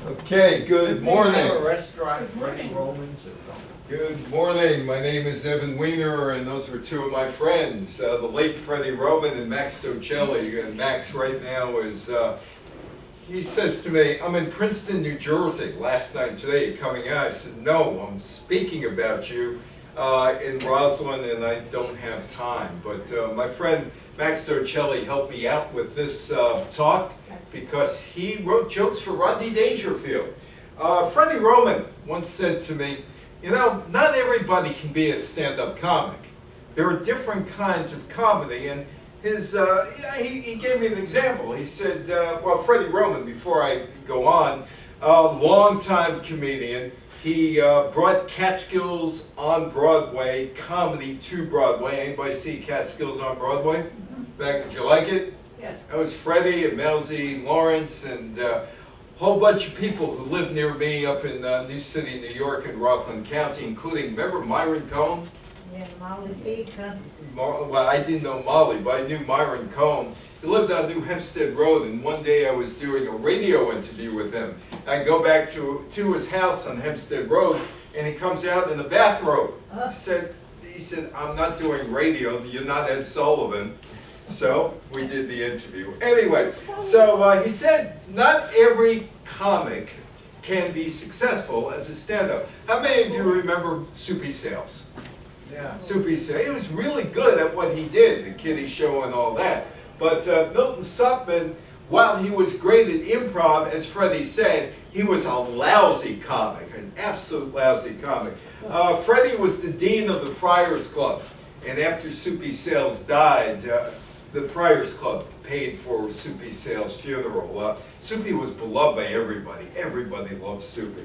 Okay, good morning. A restaurant, Freddie Romans or something. Good morning. My name is Evan Weiner, and those are two of my friends, the late Freddie Roman and Max Docelli. And Max right now is, he says to me, I'm in Princeton, New Jersey last night, today, coming out. I said, no, I'm speaking about you in Roslyn, and I don't have time. But my friend Max Docelli helped me out with this talk because he wrote jokes for Rodney Dangerfield. Freddie Roman once said to me, you know, not everybody can be a stand-up comic. There are different kinds of comedy, and his, he gave me an example. He said, well, Freddie Roman, before I go on, longtime comedian, he brought Catskills on Broadway, comedy to Broadway. Anybody see Catskills on Broadway? Did you like it? Yes. That was Freddie and Melzy Lawrence and a whole bunch of people who lived near me up in New City, New York and Rockland County, including, remember Myron Cohn? Yeah, Molly Beacon. Well, I didn't know Molly, but I knew Myron Cohn. He lived on New Hempstead Road, and one day I was doing a radio interview with him. I go back to his house on Hempstead Road, and he comes out in a bathrobe. He said, I'm not doing radio, you're not Ed Sullivan. So we did the interview. Anyway, so he said, not every comic can be successful as a stand-up. How many of you remember Soupy Sales? Yeah. Soupy Sales. He was really good at what he did, the kiddie show and all that. But Milton Suckman, while he was great at improv, as Freddie said, he was a lousy comic, an absolute lousy comic. Freddie was the dean of the Friars Club, and after Soupy Sales died, the Friars Club paid for Soupy Sales' funeral. Soupy was beloved by everybody. Everybody loved Soupy.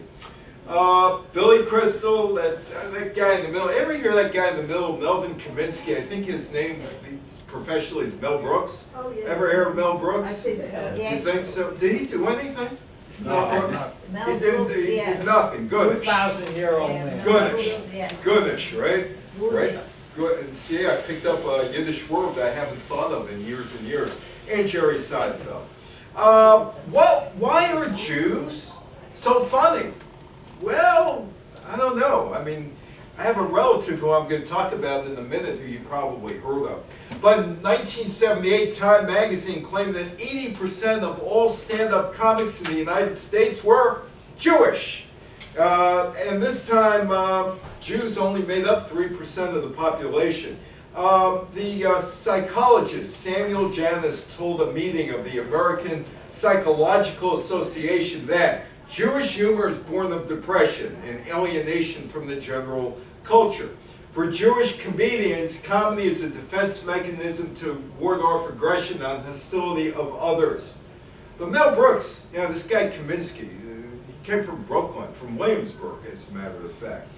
Billy Crystal, that guy in the middle. Ever hear that guy in the middle, Melvin Kaminsky? I think his name professionally is Mel Brooks. Oh, yeah. Ever hear of Mel Brooks? I think so. You think so? Did he do anything? No, Mel Brooks? not. Mel He didn't. Brooks, He yeah. did nothing. Goodish. 2,000-year-old Yeah, man. Mel Goodish. Brooks, yeah. Goodish, right? Right. Yeah. Good. And see, I picked up a Yiddish word that I haven't thought of in years and years. And Jerry Seinfeld. Well, why are Jews so funny? Well, I don't know. I mean, I have a relative who I'm going to talk about in a minute who you probably heard of. But in 1978, Time magazine claimed that 80% of all stand-up comics in the United States were Jewish. And this time, Jews only made up 3% of the population. The psychologist Samuel Janis told a meeting of the American Psychological Association that Jewish humor is born of depression and alienation from the general culture. For Jewish comedians, comedy is a defense mechanism to ward off aggression and hostility of others. But Mel Brooks, you know, this guy Kaminsky, he came from Brooklyn, from Williamsburg, as a matter of fact.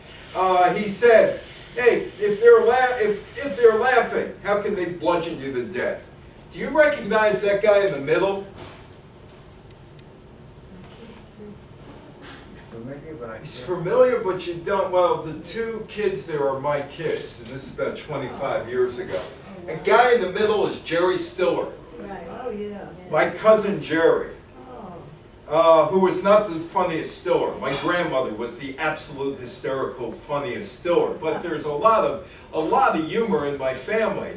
He said, hey, if they're laughing, how can they bludgeon you to death? Do you recognize that guy in the middle? Familiar, but I He's can't. familiar, but you don't. Well, the two kids there are my kids, and this is about 25 years ago. A guy in the middle is Jerry Stiller, Right, oh, yeah. my cousin Jerry, Oh, who was not the funniest Stiller. My grandmother was the absolute hysterical funniest Stiller. But there's a lot of humor in my family.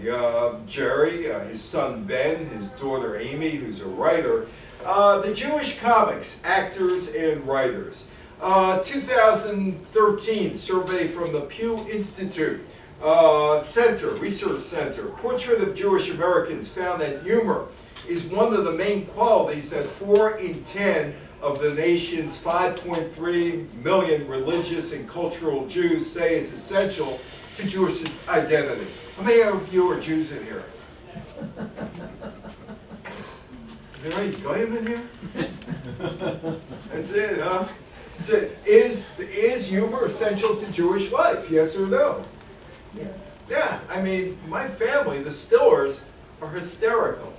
Jerry, his son Ben, his daughter Amy, who's a writer. The Jewish comics, actors and writers. 2013 survey from the Pew Institute Research Center, Portrait of Jewish Americans, found that humor is one of the main qualities that 4 in 10 of the nation's 5.3 million religious and cultural Jews say is essential to Jewish identity. How many of you are Jews in here? Are there any goyim in here? That's it, huh? That's it. Is humor essential to Jewish life? Yes or no? yes. Yeah, I mean, my family, the Stillers, are hysterical.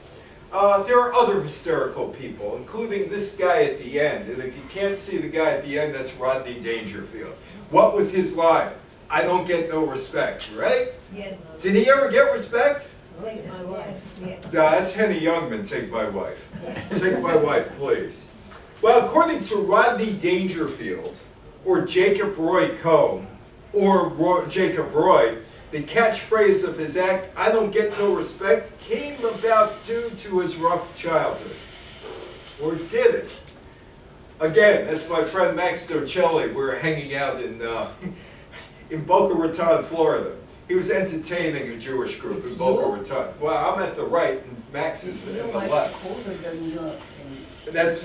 There are other hysterical people, including this guy at the end. And if you can't see the guy at the end, that's Rodney Dangerfield. What was his line? I don't get no respect, right? Yeah. Did he ever get respect? Like my wife, yeah. No, that's Henny Youngman, take my wife. Take my wife, please. Well, according to Rodney Dangerfield, or Jacob Roy Cohn, or Jacob Roy, the catchphrase of his act, "I don't get no respect," came about due to his rough childhood. Or did it? Again, that's my friend Max Docelli. We were hanging out in Boca Raton, Florida. He was entertaining a Jewish group in Boca Raton. Well, I'm at the right and Max is in the left. That's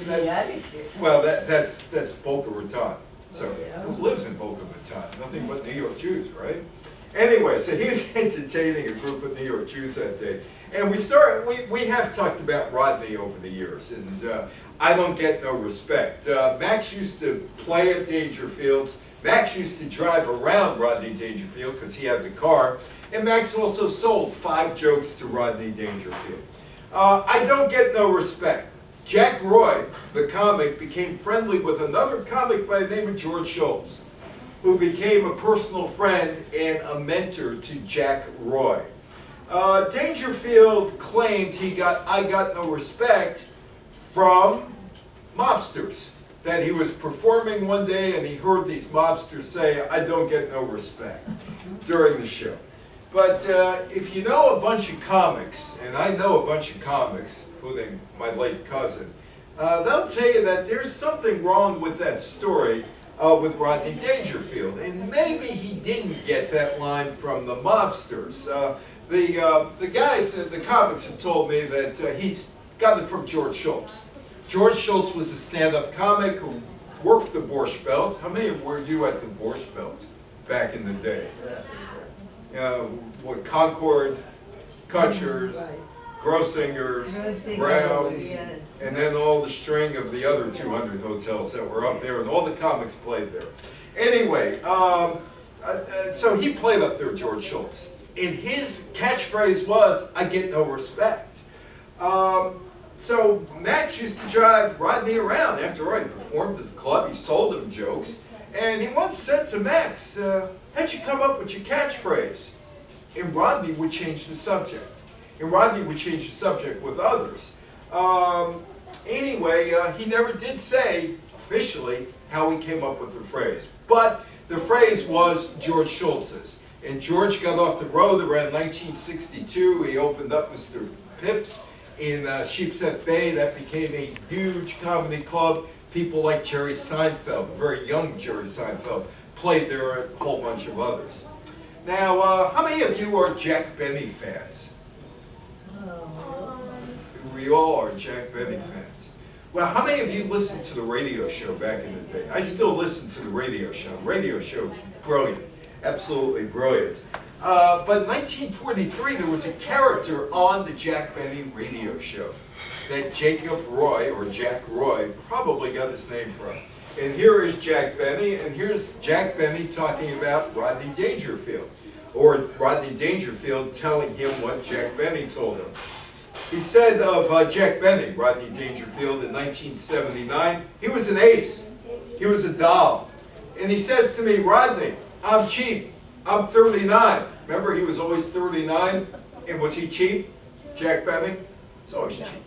Boca Raton. So who lives in Boca Raton? Nothing but New York Jews, right? Anyway, so he was entertaining a group of New York Jews that day. And we have talked about Rodney over the years, and I don't get no respect. Max used to play at Dangerfield's. Max used to drive around Rodney Dangerfield because he had the car. And Max also sold 5 jokes to Rodney Dangerfield. I don't get no respect. Jack Roy, the comic, became friendly with another comic by the name of George Schultz, who became a personal friend and a mentor to Jack Roy. Dangerfield claimed I got no respect from mobsters. That he was performing one day and he heard these mobsters say, "I don't get no respect," during the show. But if you know a bunch of comics, and I know a bunch of comics, including my late cousin, they'll tell you that there's something wrong with that story with Rodney Dangerfield. And maybe he didn't get that line from the mobsters. The guys, the comics have told me that he's got it from George Schultz. George Schultz was a stand-up comic who worked the Borscht Belt. How many were you at the Borscht Belt back in the day? What, Concord, Kutchers, Right. Grossingers, Grossingers, Browns, yes. and then all the string of the other 200 hotels that were up there, and all the comics played there. Anyway, so he played up there, George Schultz. And his catchphrase was, "I get no respect." So Max used to drive Rodney around. After all, he performed at the club, he sold him jokes. And he once said to Max, "How'd you come up with your catchphrase?" And Rodney would change the subject. And Rodney would change the subject with others. Anyway, he never did say officially how he came up with the phrase. But the phrase was George Schultz's. And George got off the road around 1962. He opened up Mr. Pips in Sheepshead Bay. That became a huge comedy club. People like Jerry Seinfeld, a very young Jerry Seinfeld, played there, and a whole bunch of others. Now, how many of you are Jack Benny fans? We all are Jack Benny fans. Well, how many of you listened to the radio show back in the day? I still listen to the radio show. The radio show is brilliant, absolutely brilliant. But in 1943, there was a character on the Jack Benny radio show that Jacob Roy, or Jack Roy, probably got his name from. And here is Jack Benny, and here's Jack Benny talking about Rodney Dangerfield, or Rodney Dangerfield telling him what Jack Benny told him. He said of Jack Benny, Rodney Dangerfield, in 1979, he was an ace. He was a doll. And he says to me, "Rodney, I'm cheap. I'm 39. Remember, he was always 39. And was he cheap, Jack Benny? It's always cheap.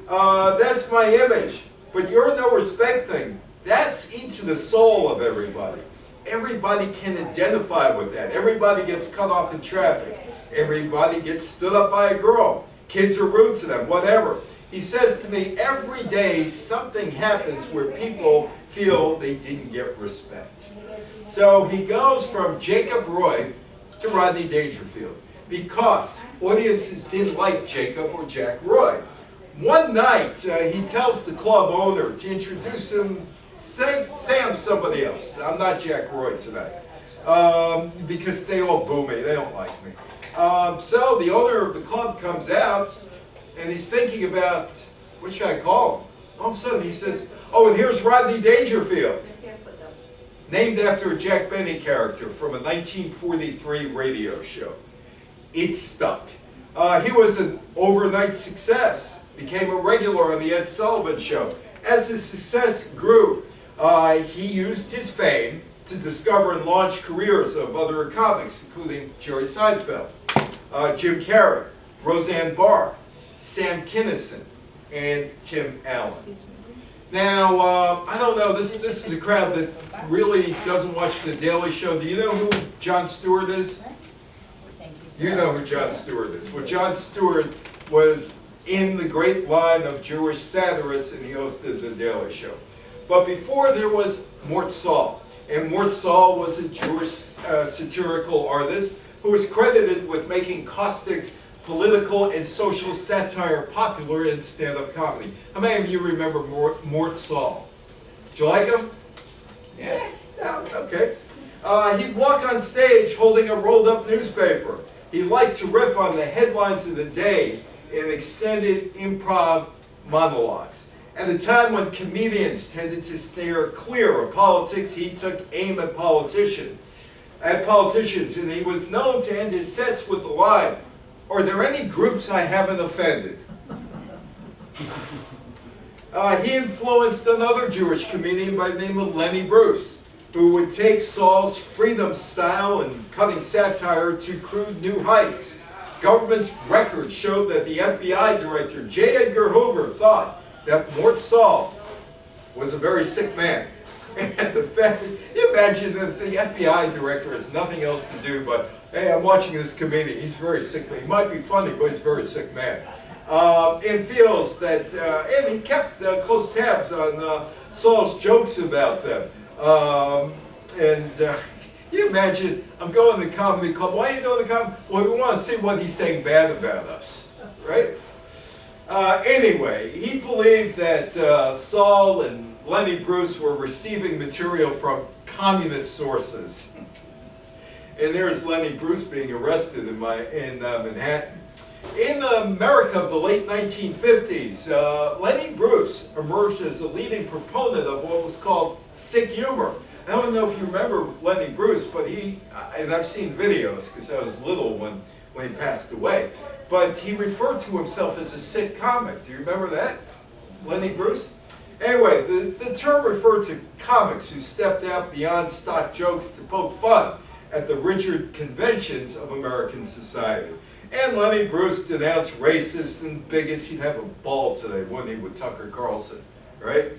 That's my image. But your no respect thing, that's into the soul of everybody. Everybody can identify with that. Everybody gets cut off in traffic. Everybody gets stood up by a girl. Kids are rude to them, whatever." He says to me, every day something happens where people feel they didn't get respect. So he goes from Jacob Roy to Rodney Dangerfield because audiences didn't like Jacob or Jack Roy. One night, he tells the club owner to introduce him, say I'm somebody else. I'm not Jack Roy tonight. Because they all boo me, they don't like me. So the owner of the club comes out, and he's thinking about, what should I call him? All of a sudden he says, "Oh, and here's Rodney Dangerfield." Named after a Jack Benny character from a 1943 radio show. It stuck. He was an overnight success. Became a regular on the Ed Sullivan Show. As his success grew, he used his fame to discover and launch careers of other comics, including Jerry Seinfeld, Jim Carrey, Roseanne Barr, Sam Kinison, and Tim Allen. Now, I don't know, this is a crowd that really doesn't watch The Daily Show. Do you know who Jon Stewart is? You know who Jon Stewart is. Well, Jon Stewart was in the great line of Jewish satirists, and he hosted The Daily Show. But before there was Mort Sahl, and Mort Sahl was a Jewish satirical artist who was credited with making caustic political and social satire popular in stand-up comedy. How many of you remember Mort Sahl? Did you like him? Yeah? No? Okay. He'd walk on stage holding a rolled-up newspaper. He liked to riff on the headlines of the day in extended improv monologues. At a time when comedians tended to steer clear of politics, he took aim at politicians, and he was known to end his sets with the line, "Are there any groups I haven't offended?" He influenced another Jewish comedian by the name of Lenny Bruce, who would take Saul's freedom style and cutting satire to crude new heights. Government's records showed that the FBI director, J. Edgar Hoover, thought that Mort Sahl was a very sick man. And the fact that, you imagine that the FBI director has nothing else to do but, hey, I'm watching this comedian, he's a very sick man. He might be funny, but he's a very sick man. And feels that, and he kept close tabs on Saul's jokes about them. You imagine, I'm going to the comedy club. Why are you going to comedy? Well, we want to see what he's saying bad about us, right? Anyway, he believed that Saul and Lenny Bruce were receiving material from communist sources. And there's Lenny Bruce being arrested in Manhattan. In America of the late 1950s, Lenny Bruce emerged as a leading proponent of what was called sick humor. I don't know if you remember Lenny Bruce, but and I've seen videos because I was little when he passed away, but he referred to himself as a sick comic. Do you remember that, Lenny Bruce? Anyway, the term referred to comics who stepped out beyond stock jokes to poke fun at the rigid conventions of American society. And Lenny Bruce denounced racists and bigots. He'd have a ball today, wouldn't he, with Tucker Carlson, right?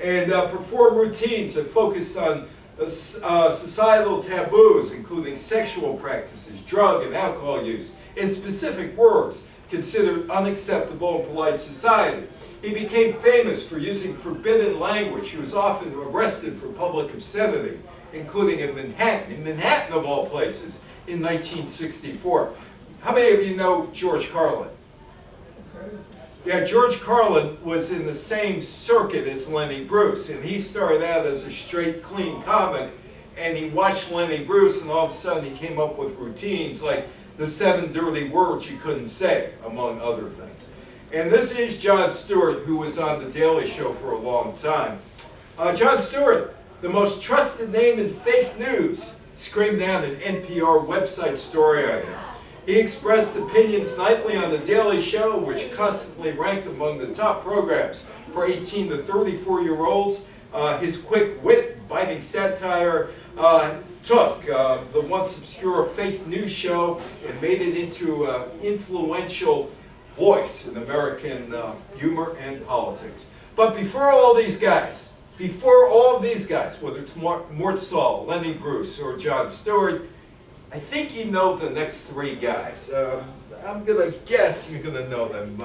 And perform routines that focused on societal taboos, including sexual practices, drug and alcohol use, and specific words considered unacceptable in polite society. He became famous for using forbidden language. He was often arrested for public obscenity, including in Manhattan of all places, in 1964. How many of you know George Carlin? Yeah, George Carlin was in the same circuit as Lenny Bruce, and he started out as a straight, clean comic, and he watched Lenny Bruce, and all of a sudden he came up with routines like the 7 dirty words you couldn't say, among other things. And this is Jon Stewart, who was on The Daily Show for a long time. Jon Stewart, the most trusted name in fake news, screamed down an NPR website story on him. He expressed opinions nightly on The Daily Show, which constantly ranked among the top programs for 18 to 34-year-olds. His quick wit, biting satire, took the once obscure fake news show and made it into an influential voice in American humor and politics. But before all these guys, whether it's Mort Sahl, Lenny Bruce, or Jon Stewart, I think you know the next 3 guys. I'm going to guess you're going to know them.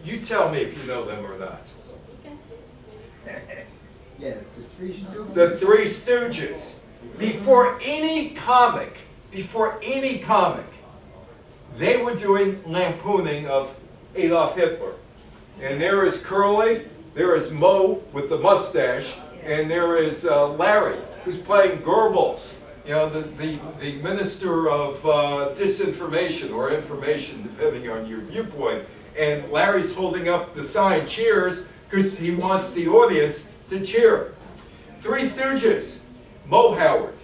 You tell me if you know them or not. Yeah, the Three Stooges. The Three Stooges. Before any comic, they were doing lampooning of Adolf Hitler. And there is Curly, there is Moe with the mustache, and there is Larry, who's playing Goebbels. You know, the minister of disinformation or information, depending on your viewpoint. And Larry's holding up the sign, cheers, because he wants the audience to cheer. Three Stooges, Moe Howard,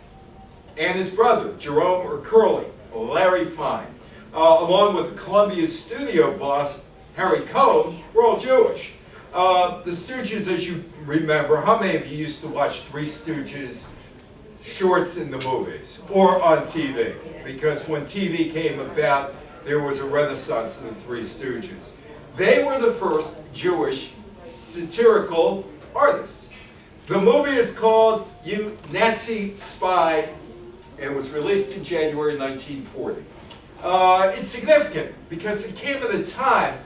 and his brother, Jerome or Curly, Larry Fine, along with the Columbia studio boss, Harry Cohn, were all Jewish. The Stooges, as you remember, how many of you used to watch Three Stooges shorts in the movies or on TV? Because when TV came about, there was a renaissance of the Three Stooges. They were the first Jewish satirical artists. The movie is called You Nazi Spy. It was released in January 1940. It's significant because it came at a time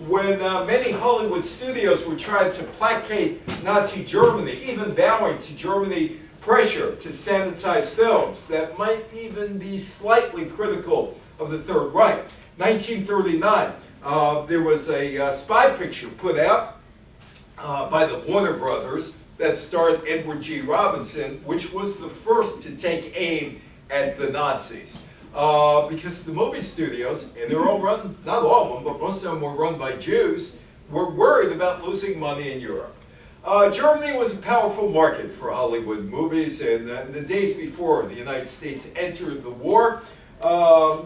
when many Hollywood studios were trying to placate Nazi Germany, even bowing to Germany pressure to sanitize films that might even be slightly critical of the Third Reich. 1939, there was a spy picture put out by the Warner Brothers that starred Edward G. Robinson, which was the first to take aim at the Nazis. Because the movie studios, and they're all run, not all of them, but most of them were run by Jews, were worried about losing money in Europe. Germany was a powerful market for Hollywood movies, and in the days before the United States entered the war,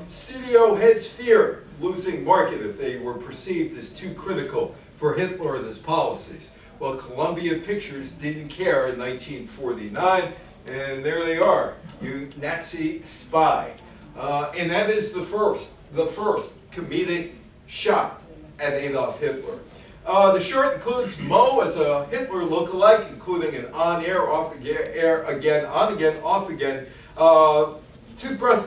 studio heads feared losing market if they were perceived as too critical for Hitler and his policies. Well, Columbia Pictures didn't care in 1949, and there they are, You Nazi Spy. And that is the first comedic shot at Adolf Hitler. The short includes Moe as a Hitler lookalike, including an on-air, off-air, again, on again, off again, toothbrush,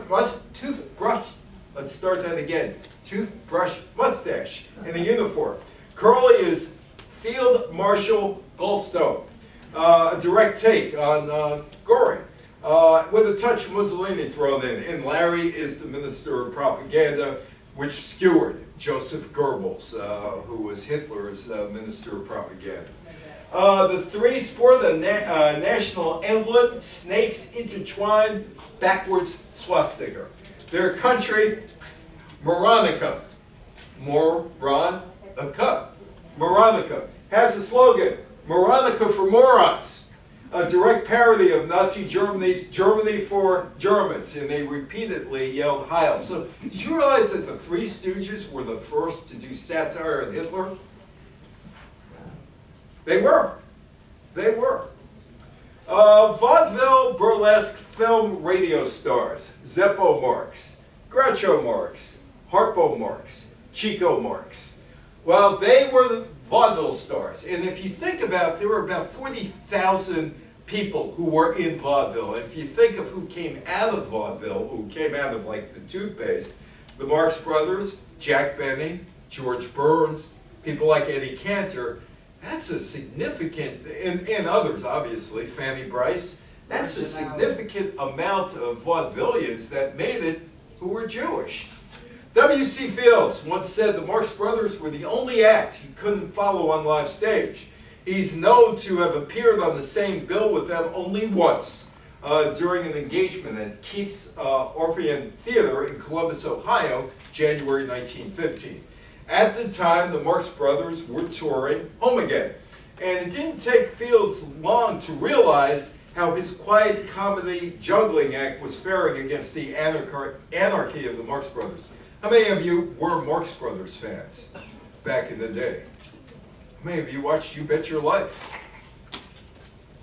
let's start that again, toothbrush mustache in a uniform. Curly is Field Marshal Goldstone, a direct take on Goring. With a touch of Mussolini thrown in. And Larry is the Minister of Propaganda, which skewered Joseph Goebbels, who was Hitler's Minister of Propaganda. The three sport the national emblem, snakes intertwined, backwards swastika. Their country, Moronica. Moronica. Moronica has a slogan, Moronica for morons. A direct parody of Nazi Germany's Germany for Germans, and they repeatedly yelled Heil. So did you realize that the Three Stooges were the first to do satire on Hitler? They were. They were. Vaudeville burlesque film radio stars, Zeppo Marx, Groucho Marx, Harpo Marx, Chico Marx. Well, they were the vaudeville stars. And if you think about it, there were about 40,000 people who were in vaudeville. And if you think of who came out of vaudeville, who came out of like the toothpaste, the Marx Brothers, Jack Benny, George Burns, people like Eddie Cantor, that's a significant, and others obviously, Fanny Brice, that's a significant amount of vaudevillians that made it who were Jewish. W.C. Fields once said the Marx Brothers were the only act he couldn't follow on live stage. He's known to have appeared on the same bill with them only once during an engagement at Keith's Orpheum Theater in Columbus, Ohio, January 1915. At the time, the Marx Brothers were touring Home Again. And it didn't take Fields long to realize how his quiet comedy juggling act was faring against the anarchy of the Marx Brothers. How many of you were Marx Brothers fans back in the day? How many of you watched You Bet Your Life?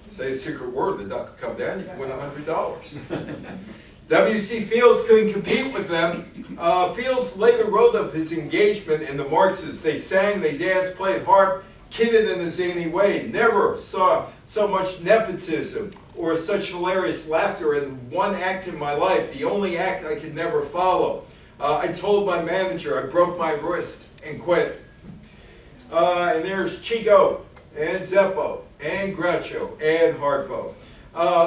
Say a secret word, the duck will come down, you can win $100. W.C. Fields couldn't compete with them. Fields later wrote of his engagement in the Marxes. They sang, they danced, played harp, kidded in a zany way. Never saw so much nepotism or such hilarious laughter in one act in my life, the only act I could never follow. I told my manager I broke my wrist and quit. And there's Chico and Zeppo and Groucho and Harpo.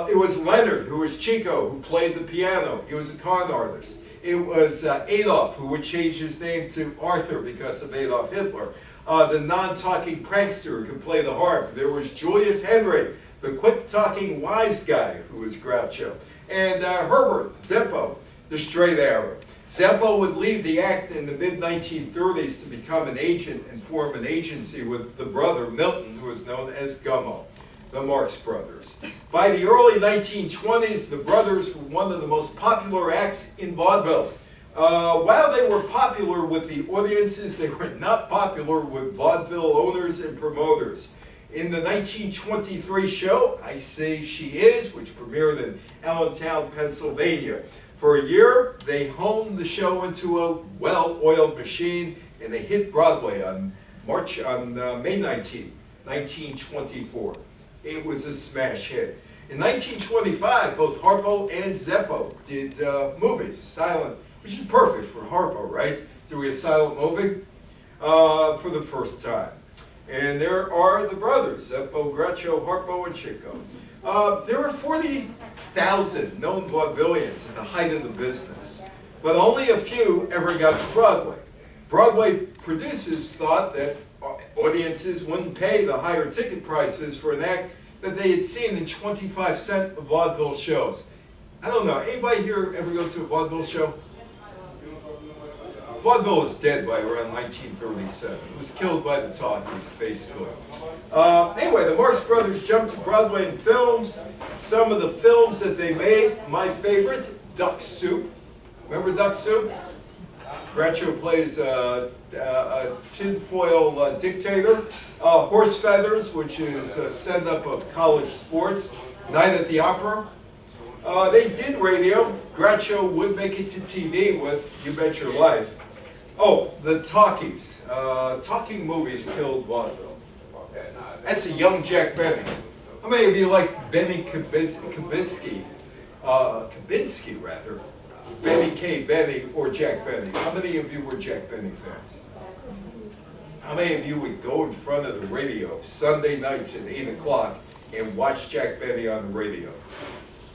It was Leonard, who was Chico, who played the piano. He was a con artist. It was Adolf, who would change his name to Arthur because of Adolf Hitler. The non-talking prankster who could play the harp. There was Julius Henry, the quick-talking wise guy, who was Groucho. And Herbert Zeppo, the straight arrow. Zeppo would leave the act in the mid-1930s to become an agent and form an agency with the brother, Milton, who was known as Gummo, the Marx Brothers. By the early 1920s, the brothers were one of the most popular acts in vaudeville. While they were popular with the audiences, they were not popular with vaudeville owners and promoters. In the 1923 show, I Say She Is, which premiered in Allentown, Pennsylvania, for a year, they honed the show into a well-oiled machine, and they hit Broadway on May 19, 1924. It was a smash hit. In 1925, both Harpo and Zeppo did movies, silent, which is perfect for Harpo, right? Doing a silent movie for the first time. And there are the brothers, Zeppo, Groucho, Harpo, and Chico. There were 40,000 known vaudevillians at the height of the business, but only a few ever got to Broadway. Broadway producers thought that audiences wouldn't pay the higher ticket prices for an act that they had seen in 25-cent vaudeville shows. I don't know, anybody here ever go to a vaudeville show? Vaudeville was dead by around 1937. It was killed by the talkies, basically. Anyway, the Marx Brothers jumped to Broadway in films. Some of the films that they made, my favorite, Duck Soup. Remember Duck Soup? Groucho plays a tinfoil dictator. Horse Feathers, which is a send-up of college sports. Night at the Opera. They did radio. Groucho would make it to TV with You Bet Your Life. Oh, the talkies. Talking movies killed vaudeville. That's a young Jack Benny. How many of you like Benny Kabinski? Kabinski, rather. Benny K. Benny or Jack Benny. How many of you were Jack Benny fans? How many of you would go in front of the radio Sunday nights at 8 o'clock and watch Jack Benny on the radio?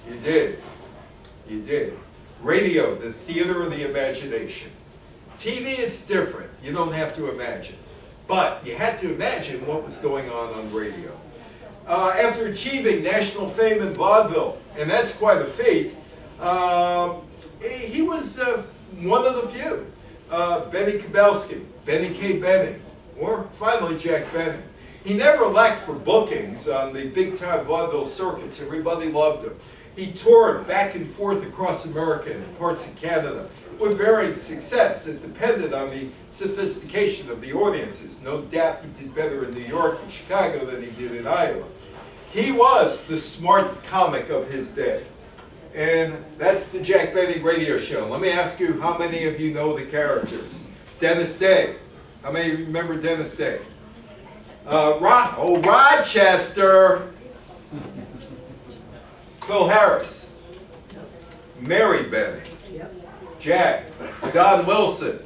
You did. You did. Radio, the theater of the imagination. TV, it's different. You don't have to imagine. But you had to imagine what was going on radio. After achieving national fame in vaudeville, and that's quite a feat, he was one of the few. Benny Kabelski, Benny K. Benny, or finally Jack Benny. He never lacked for bookings on the big-time vaudeville circuits. Everybody loved him. He toured back and forth across America and parts of Canada with varying success that depended on the sophistication of the audiences. No doubt he did better in New York and Chicago than he did in Iowa. He was the smart comic of his day. And that's the Jack Benny radio show. Let me ask you, how many of you know the characters? Dennis Day. How many of you remember Dennis Day? Rochester. Phil Harris. Mary Benny. Yep. Jack. Don Wilson.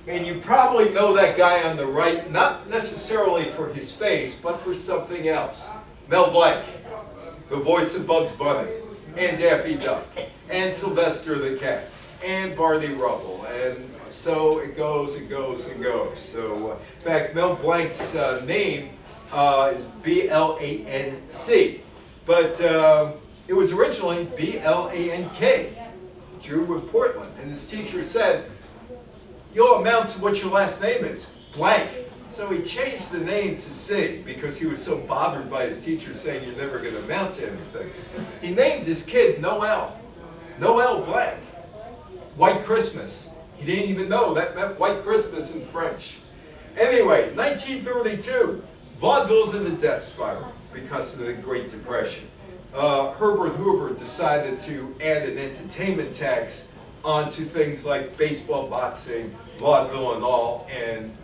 And you probably know that guy on the right, not necessarily for his face, but for something else. Mel Blanc, the voice of Bugs Bunny, and Daffy Duck, and Sylvester the Cat, and Barney Rubble, and so it goes and goes and goes. So, in fact, Mel Blanc's name is B-L-A-N-C, but it was originally B-L-A-N-K, Drew in Portland, and his teacher said, "You'll amount to what your last name is, Blank." So he changed the name to C because he was so bothered by his teacher saying you're never going to amount to anything. He named his kid Noel. Noel Blanc. White Christmas. He didn't even know that meant White Christmas in French. Anyway, 1932, vaudeville's in the death spiral because of the Great Depression. Herbert Hoover decided to add an entertainment tax onto things like baseball, boxing, vaudeville and all, and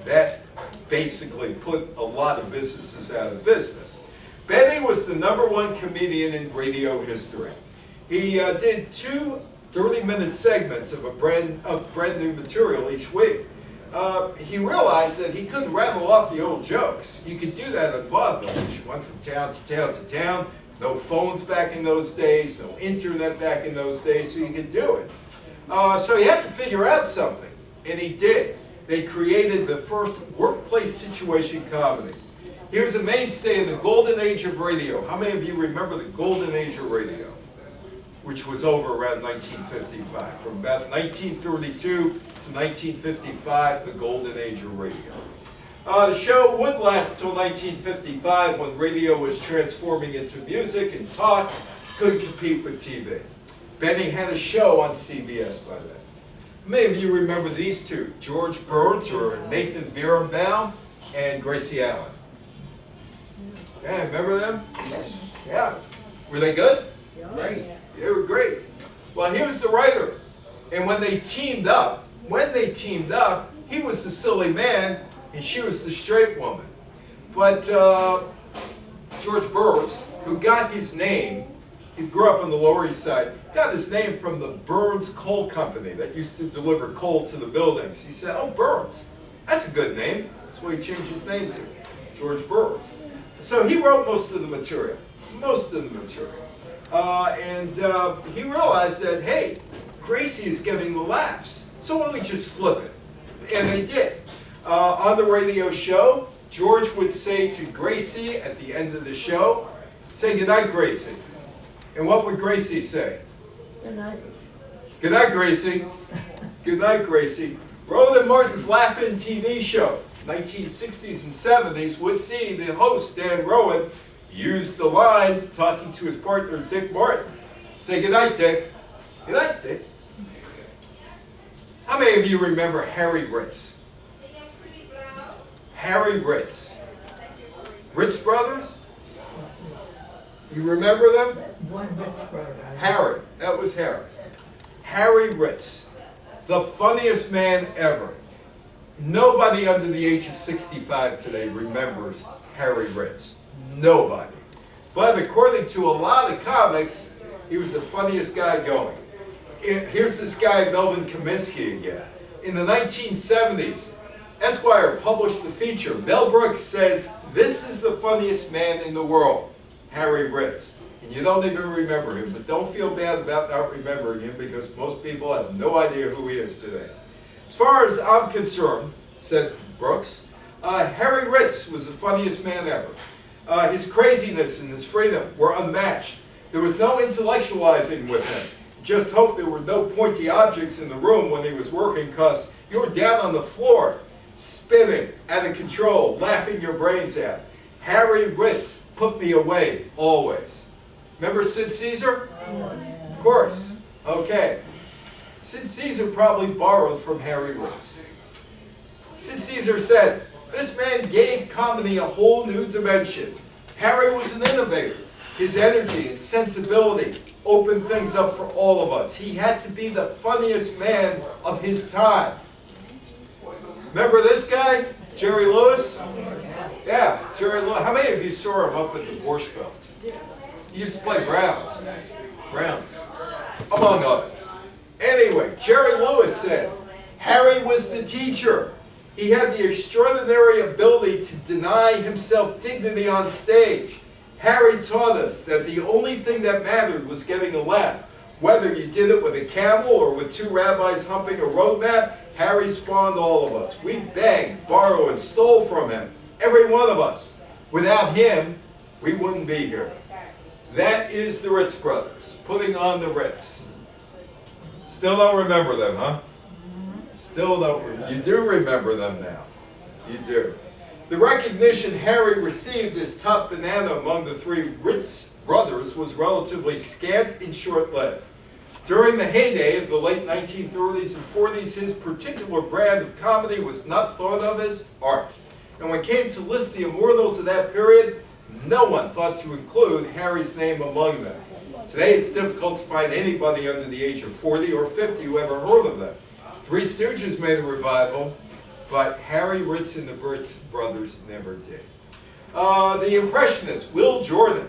that basically put a lot of businesses out of business. Benny was the #1 comedian in radio history. He did 2 30-minute segments of brand new material each week. He realized that he couldn't rattle off the old jokes. You could do that on vaudeville, which went from town to town to town. No phones back in those days, no internet back in those days, so you could do it. So he had to figure out something, and he did. They created the first workplace situation comedy. He was a mainstay in the golden age of radio. How many of you remember the golden age of radio? Which was over around 1955. From about 1932 to 1955, the golden age of radio. The show would last until 1955 when radio was transforming into music and talk, couldn't compete with TV. Benny had a show on CBS by then. Many of you remember these two, George Burns or Nathan Birnbaum and Gracie Allen. Yeah, remember them? Yeah. Were they good? Great. They were great. Well, he was the writer. And when they teamed up, he was the silly man and she was the straight woman. But George Burns, who got his name, he grew up on the Lower East Side, got his name from the Burns Coal Company that used to deliver coal to the buildings. He said, oh, Burns, that's a good name. That's what he changed his name to, George Burns. So he wrote most of the material, and he realized that, hey, Gracie is getting the laughs, so why don't we just flip it? And they did. On the radio show, George would say to Gracie at the end of the show, say goodnight, Gracie. And what would Gracie say? Good night. Good night, Gracie. Good night, Gracie. Roland and Martin's Laugh-In TV show, 1960s and 70s, would see the host, Dan Rowan, use the line talking to his partner, Dick Martin. Say good night, Dick. Good night, Dick. How many of you remember Harry Ritz? Harry Ritz. Ritz Brothers? You remember them? One Ritz brother. Harry. That was Harry. Harry Ritz. The funniest man ever. Nobody under the age of 65 today remembers Harry Ritz. Nobody. But according to a lot of comics, he was the funniest guy going. Here's this guy, Melvin Kaminsky again. In the 1970s, Esquire published the feature. Mel Brooks says, this is the funniest man in the world, Harry Ritz. And you don't even remember him, but don't feel bad about not remembering him because most people have no idea who he is today. As far as I'm concerned, said Brooks, Harry Ritz was the funniest man ever. His craziness and his freedom were unmatched. There was no intellectualizing with him. Just hope there were no pointy objects in the room when he was working, because you were down on the floor, spinning, out of control, laughing your brains out. Harry Ritz put me away, always. Remember Sid Caesar? Of course. Okay. Sid Caesar probably borrowed from Harry Ritz. Sid Caesar said, this man gave comedy a whole new dimension. Harry was an innovator. His energy and sensibility opened things up for all of us. He had to be the funniest man of his time. Remember this guy, Jerry Lewis? Yeah, Jerry Lewis. How many of you saw him up at the Borscht Belt? He used to play Browns, among others. Anyway, Jerry Lewis said, Harry was the teacher. He had the extraordinary ability to deny himself dignity on stage. Harry taught us that the only thing that mattered was getting a laugh. Whether you did it with a camel or with two rabbis humping a road map, Harry spawned all of us. We begged, borrowed, and stole from him. Every one of us. Without him, we wouldn't be here. That is the Ritz Brothers, putting on the Ritz. Still don't remember them, huh? Still don't. You do remember them now. You do. The recognition Harry received as top banana among the three Ritz brothers was relatively scant and short-lived. During the heyday of the late 1930s and 40s, his particular brand of comedy was not thought of as art. And when it came to list the immortals of that period, no one thought to include Harry's name among them. Today it's difficult to find anybody under the age of 40 or 50 who ever heard of them. Three Stooges made a revival, but Harry Ritz and the Ritz Brothers never did. The Impressionist, Will Jordan,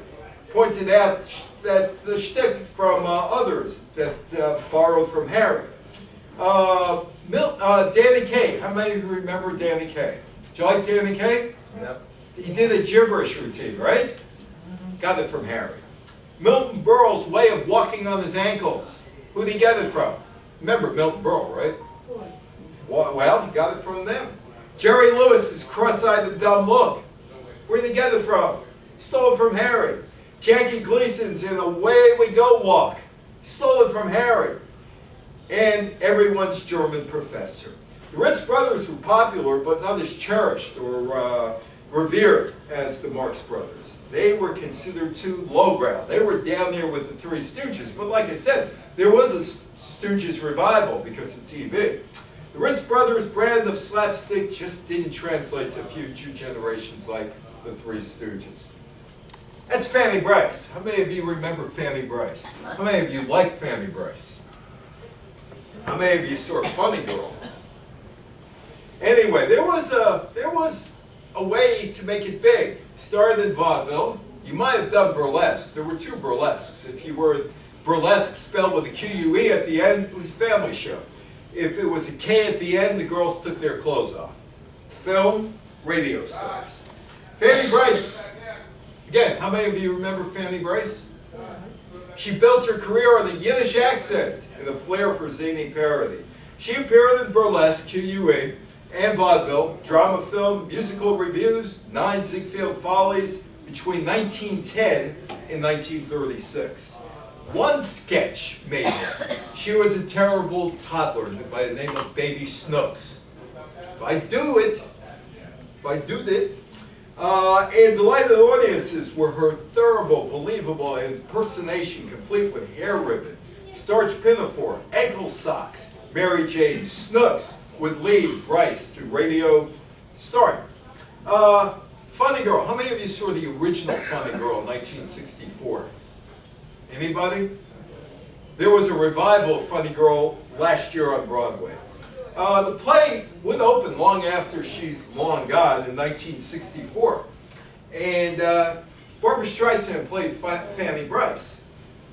pointed out that the shtick from others that borrowed from Harry. Danny Kaye, how many of you remember Danny Kaye? Do you like Danny Kaye? No. He did a gibberish routine, right? Got it from Harry. Milton Berle's way of walking on his ankles. Who did he get it from? Remember Milton Berle, right? Well, he got it from them. Jerry Lewis's cross-eyed and dumb look. Where did he get it from? Stole it from Harry. Jackie Gleason's In Away We Go walk. Stole it from Harry. And everyone's German professor. The Ritz Brothers were popular, but not as cherished or revered as the Marx Brothers. They were considered too lowbrow. They were down there with the Three Stooges. But like I said, there was a Stooges revival because of TV. The Ritz Brothers' brand of slapstick just didn't translate to future generations like the Three Stooges. That's Fanny Brice. How many of you remember Fanny Brice? How many of you like Fanny Brice? How many of you saw Funny Girl? Anyway, there was a a way to make it big. Started in vaudeville. You might have done burlesque. There were two burlesques. If you were burlesque spelled with a Q-U-E at the end, it was a family show. If it was a K at the end, the girls took their clothes off. Film, radio stars. Fanny Brice. Again, how many of you remember Fanny Brice? She built her career on the Yiddish accent and a flair for zany parody. She appeared in burlesque, Q-U-E, and vaudeville, drama, film, musical reviews, 9 Ziegfeld Follies between 1910 and 1936. One sketch made her. She was a terrible toddler by the name of Baby Snooks. If I do it, and delighted audiences were her thorough, believable impersonation complete with hair ribbon, starched pinafore, ankle socks, Mary Jane Snooks would lead Brice to radio stardom. Funny Girl. How many of you saw the original Funny Girl in 1964? Anybody? There was a revival of Funny Girl last year on Broadway. The play would open long after she's long gone in 1964. And Barbra Streisand played Fanny Brice.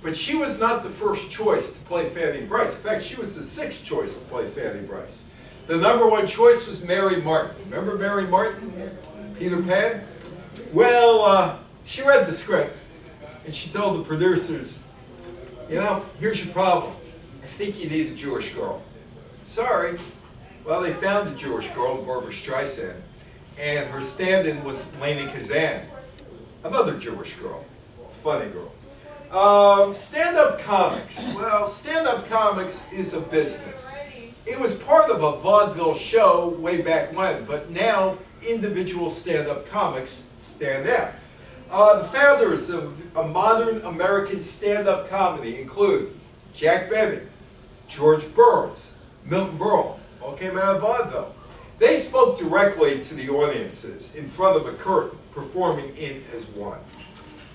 But she was not the first choice to play Fanny Brice. In fact, she was the sixth choice to play Fanny Brice. The number one choice was Mary Martin. Remember Mary Martin? Peter Pan? Well, she read the script, and she told the producers, you know, here's your problem. I think you need a Jewish girl. Sorry. Well, they found a Jewish girl, Barbra Streisand, and her stand-in was Leni Kazan, another Jewish girl, funny girl. Stand-up comics. Well, stand-up comics is a business. It was part of a vaudeville show way back when, but now individual stand-up comics stand out. The founders of a modern American stand-up comedy include Jack Benny, George Burns, Milton Berle, all came out of vaudeville. They spoke directly to the audiences in front of a curtain, performing in as one.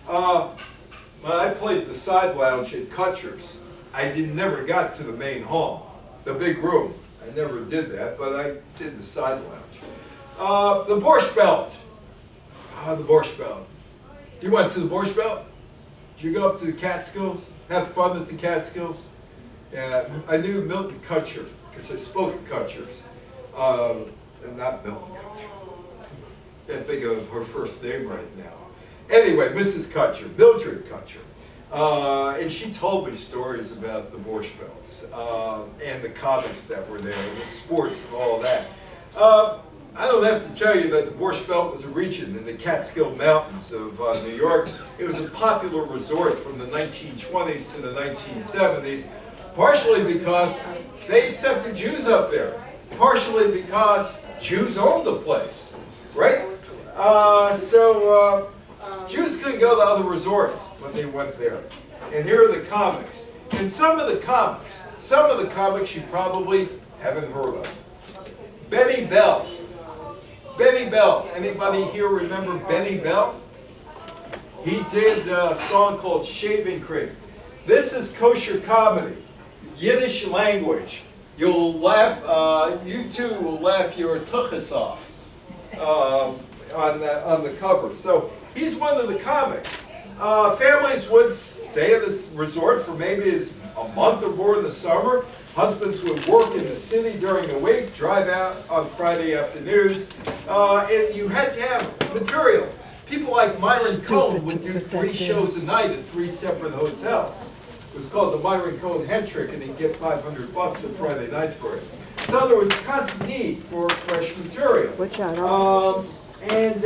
When I played the side lounge at Kutcher's, I never got to the main hall, the big room. I never did that, but I did the side lounge. The Borscht Belt. The Borscht Belt. You went to the Borscht Belt? Did you go up to the Catskills? Have fun at the Catskills? Yeah, I knew Milton Kutcher, because I spoke at Kutcher's. And not Milton Kutcher. Can't think of her first name right now. Anyway, Mrs. Kutcher, Mildred Kutcher. And she told me stories about the Borscht Belts and the comics that were there, and the sports and all that. I don't have to tell you that the Borscht Belt was a region in the Catskill Mountains of New York. It was a popular resort from the 1920s to the 1970s, partially because they accepted Jews up there, partially because Jews owned the place, right? Jews couldn't go to other resorts when they went there. And here are the comics. And some of the comics you probably haven't heard of. Benny Bell. Benny Bell. Anybody here remember Benny Bell? He did a song called Shaving Cream. This is kosher comedy, Yiddish language. You'll laugh, you too will laugh your tuchus off on the cover. So he's one of the comics. Families would stay at this resort for maybe a month or more in the summer. Husbands would work in the city during the week, drive out on Friday afternoons, and you had to have material. People like Myron Cohen would do 3 shows a night at 3 separate hotels. It was called the Myron Cohen Head Trick, and he'd get $500 on Friday night for it. So there was constant need for fresh material. And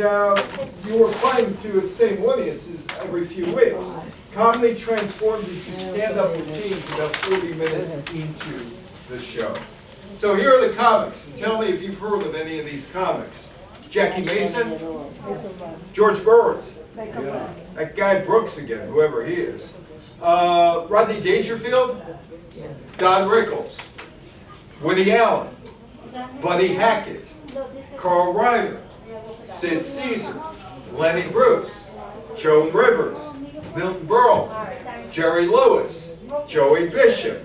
you were playing to the same audiences every few weeks. Comedy transformed into stand-up routines about 30 minutes into the show. So here are the comics, and tell me if you've heard of any of these comics. Jackie Mason, George Burns, that guy Brooks again, whoever he is. Rodney Dangerfield, Don Rickles, Woody Allen, Buddy Hackett, Carl Reiner, Sid Caesar, Lenny Bruce, Joan Rivers, Milton Berle, Jerry Lewis, Joey Bishop,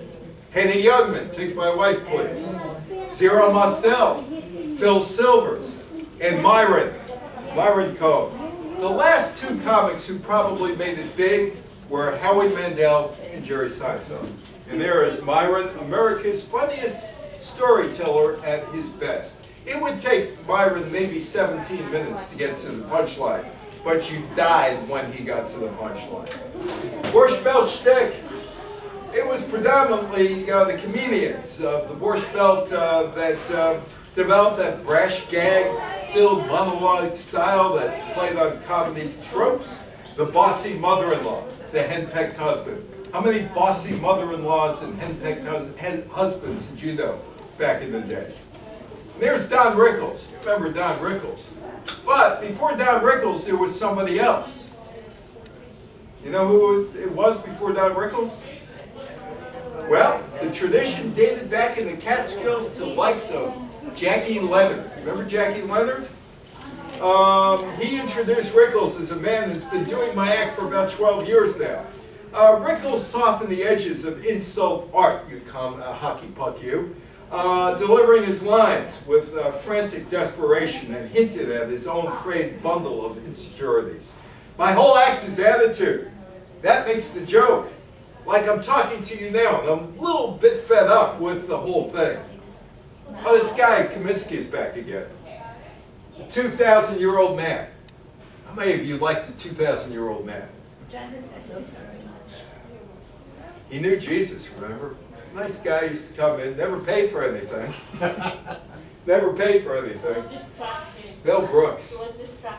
Henny Youngman, take my wife please, Zero Mostel, Phil Silvers, and Myron Myron Cohen. The last two comics who probably made it big were Howie Mandel and Jerry Seinfeld. And there is Myron, America's funniest storyteller at his best. It would take Myron maybe 17 minutes to get to the punchline, but you died when he got to the punchline. Borscht Belt shtick. It was predominantly the comedians of the Borscht Belt that developed that brash gag-filled monologue style that's played on comedy tropes. The bossy mother-in-law, the henpecked husband. How many bossy mother-in-laws and henpecked husbands did you know back in the day? And there's Don Rickles. Remember Don Rickles? But before Don Rickles, there was somebody else. You know who it was before Don Rickles? Well, the tradition dated back in the Catskills to the likes of Jackie Leonard. Remember Jackie Leonard? He introduced Rickles as a man who's been doing my act for about 12 years now. Rickles softened the edges of insult art, you hockey puck you, delivering his lines with frantic desperation and hinted at his own frayed bundle of insecurities. My whole act is attitude. That makes the joke. Like I'm talking to you now, and I'm a little bit fed up with the whole thing. Oh, this guy, Kaminsky, is back again. A 2,000-year-old man. How many of you like the 2,000-year-old man? He knew Jesus, remember? Nice guy, used to come in, never paid for anything. Never paid for anything. Mel Brooks.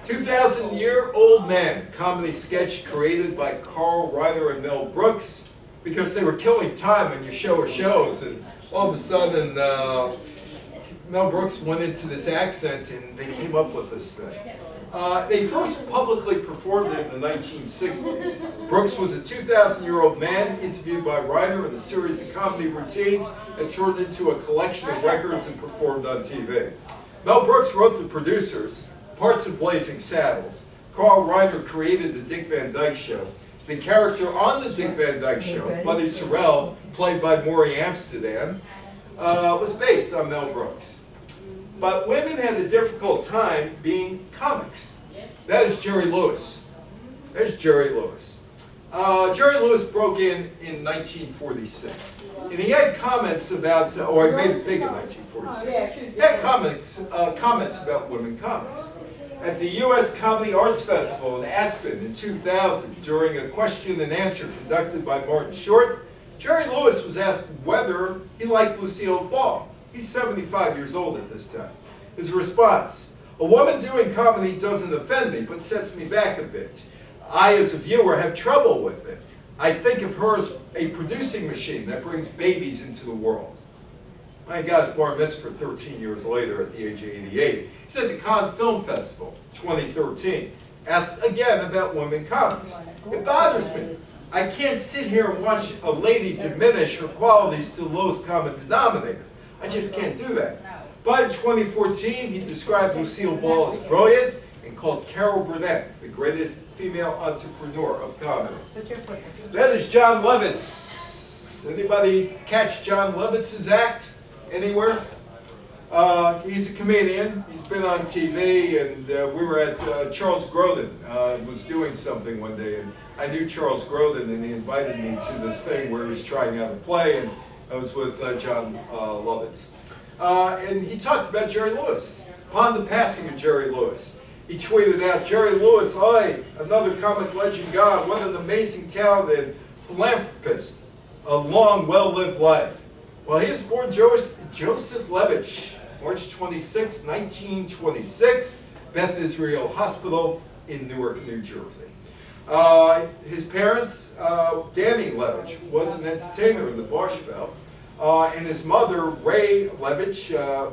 2,000-year-old man, comedy sketch created by Carl Reiner and Mel Brooks because they were killing time when your show shows, and all of a sudden Mel Brooks went into this accent and they came up with this thing. They first publicly performed it in the 1960s. Brooks was a 2,000-year-old man interviewed by Reiner in a series of comedy routines that turned into a collection of records and performed on TV. Mel Brooks wrote the producers, parts of Blazing Saddles. Carl Reiner created the Dick Van Dyke Show. The character on the Dick Van Dyke Show, Buddy Sorrell, played by Maury Amsterdam, was based on Mel Brooks. But women had a difficult time being comics. That is Jerry Lewis. There's Jerry Lewis. Jerry Lewis broke in 1946. And he had comments about, or he made it big in 1946. He had comments about women comics. At the U.S. Comedy Arts Festival in Aspen in 2000, during a question and answer conducted by Martin Short, Jerry Lewis was asked whether he liked Lucille Ball. He's 75 years old at this time. His response: a woman doing comedy doesn't offend me, but sets me back a bit. I, as a viewer, have trouble with it. I think of her as a producing machine that brings babies into the world. My guy's bar mitzvah 13 years later at the age of 88. He's at the Cannes Film Festival, 2013. Asked again about women comics. It bothers me. I can't sit here and watch a lady diminish her qualities to the lowest common denominator. I just can't do that. But in 2014, he described Lucille Ball as brilliant and called Carol Burnett the greatest female entrepreneur of comedy. That is John Lovitz. Anybody catch John Lovitz's act anywhere? He's a comedian. He's been on TV, and we were at Charles Grodin was doing something one day, and I knew Charles Grodin, and he invited me to this thing where he was trying out a play, and I was with John Lovitz. And he talked about Jerry Lewis. Upon the passing of Jerry Lewis, he tweeted out, "Jerry Lewis, hi, another comic legend gone. What an amazing talented philanthropist. A long, well-lived life." Well, he was born Joseph Levitch, March 26, 1926, Beth Israel Hospital in Newark, New Jersey. His parents, Danny Levitch, was an entertainer in the Borscht Belt, and his mother, Ray Levitch